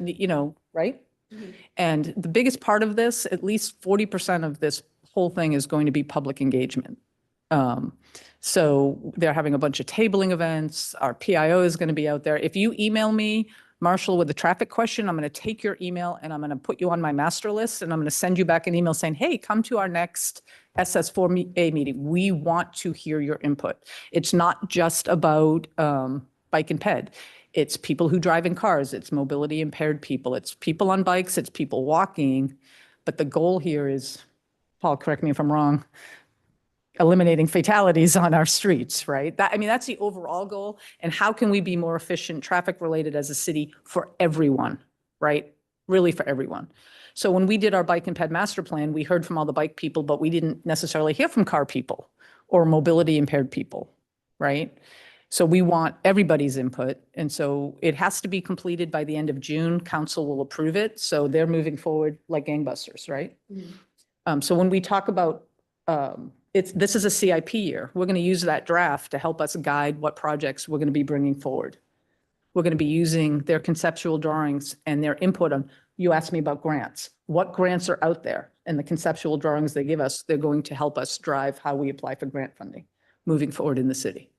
right? Mm-hmm. And the biggest part of this, at least 40% of this whole thing is going to be public engagement. So they're having a bunch of tabling events. Our PIO is going to be out there. If you email me, Marshall, with a traffic question, I'm going to take your email and I'm going to put you on my master list and I'm going to send you back an email saying, hey, come to our next SS4A meeting. We want to hear your input. It's not just about bike and ped. It's people who drive in cars. It's mobility impaired people. It's people on bikes. It's people walking. But the goal here is, Paul, correct me if I'm wrong, eliminating fatalities on our streets, right? That's the overall goal. And how can we be more efficient, traffic related as a city for everyone, right? Really for everyone. So when we did our bike and ped master plan, we heard from all the bike people, but we didn't necessarily hear from car people or mobility impaired people, right? So we want everybody's input. And so it has to be completed by the end of June. Council will approve it. So they're moving forward like gangbusters, right? Mm-hmm. So when we talk about, this is a CIP year. We're going to use that draft to help us guide what projects we're going to be bringing forward. We're going to be using their conceptual drawings and their input on, you asked me about grants. What grants are out there? And the conceptual drawings they give us, they're going to help us drive how we apply for grant funding moving forward in the city.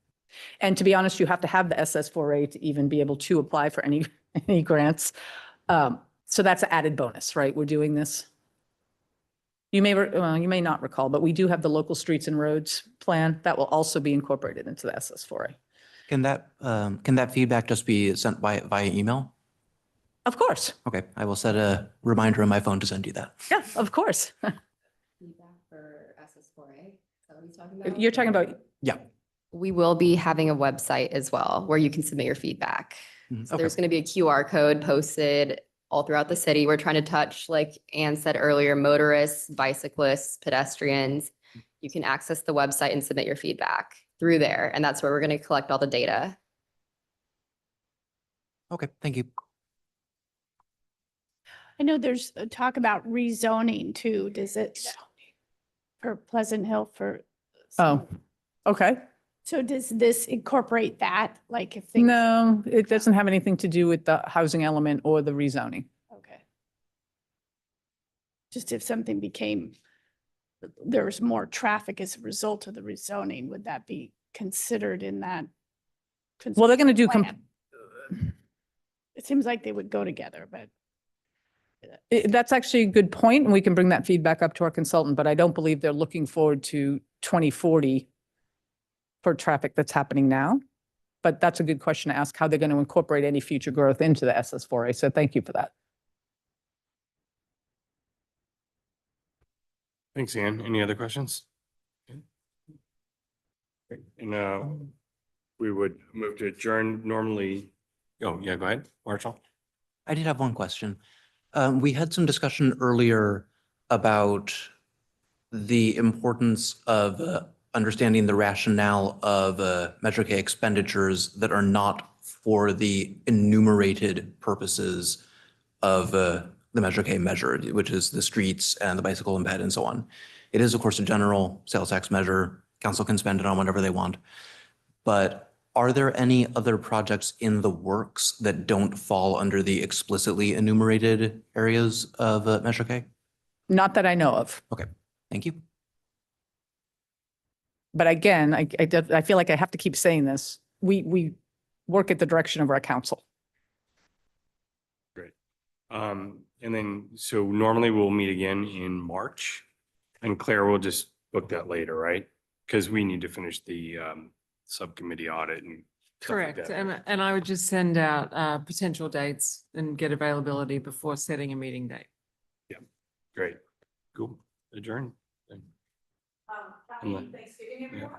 And to be honest, you have to have the SS4A to even be able to apply for any grants. So that's an added bonus, right? We're doing this. You may not recall, but we do have the local streets and roads plan that will also be incorporated into the SS4A. Can that feedback just be sent via email? Of course. Okay, I will set a reminder on my phone to send you that. Yeah, of course. Feedback for SS4A? Is that what he's talking about? You're talking about, Yeah. We will be having a website as well where you can submit your feedback. So there's going to be a QR code posted all throughout the city. We're trying to touch, like Anne said earlier, motorists, bicyclists, pedestrians. You can access the website and submit your feedback through there. And that's where we're going to collect all the data. Okay, thank you. I know there's a talk about rezoning too. Does it for Pleasant Hill for? oh, okay. So does this incorporate that? Like if things? No, it doesn't have anything to do with the housing element or the rezoning. Okay. Just if something became, there was more traffic as a result of the rezoning, would that be considered in that? Well, they're going to do, plan? It seems like they would go together, but. That's actually a good point, and we can bring that feedback up to our consultant, but I don't believe they're looking forward to 2040 for traffic that's happening now. But that's a good question to ask, how they're going to incorporate any future growth into the SS4A. So thank you for that. Thanks, Ann. Any other questions? Great. And we would move to adjourn normally. Oh, yeah, go ahead, Marshall. I did have one question. We had some discussion earlier about the importance of understanding the rationale of Measure K expenditures that are not for the enumerated purposes of the Measure K measure, which is the streets and the bicycle and ped and so on. It is, of course, a general sales tax measure. Council can spend it on whatever they want. But are there any other projects in the works that don't fall under the explicitly enumerated areas of Measure K? Not that I know of. Okay, thank you. But again, I feel like I have to keep saying this. We work at the direction of our council. Great. And then, so normally we'll meet again in March. And Claire will just book that later, right? Because we need to finish the subcommittee audit and stuff like Correct. that. And I would just send out potential dates and get availability before setting a meeting date. Great. Cool. Adjourn. Happy Thanksgiving, everyone.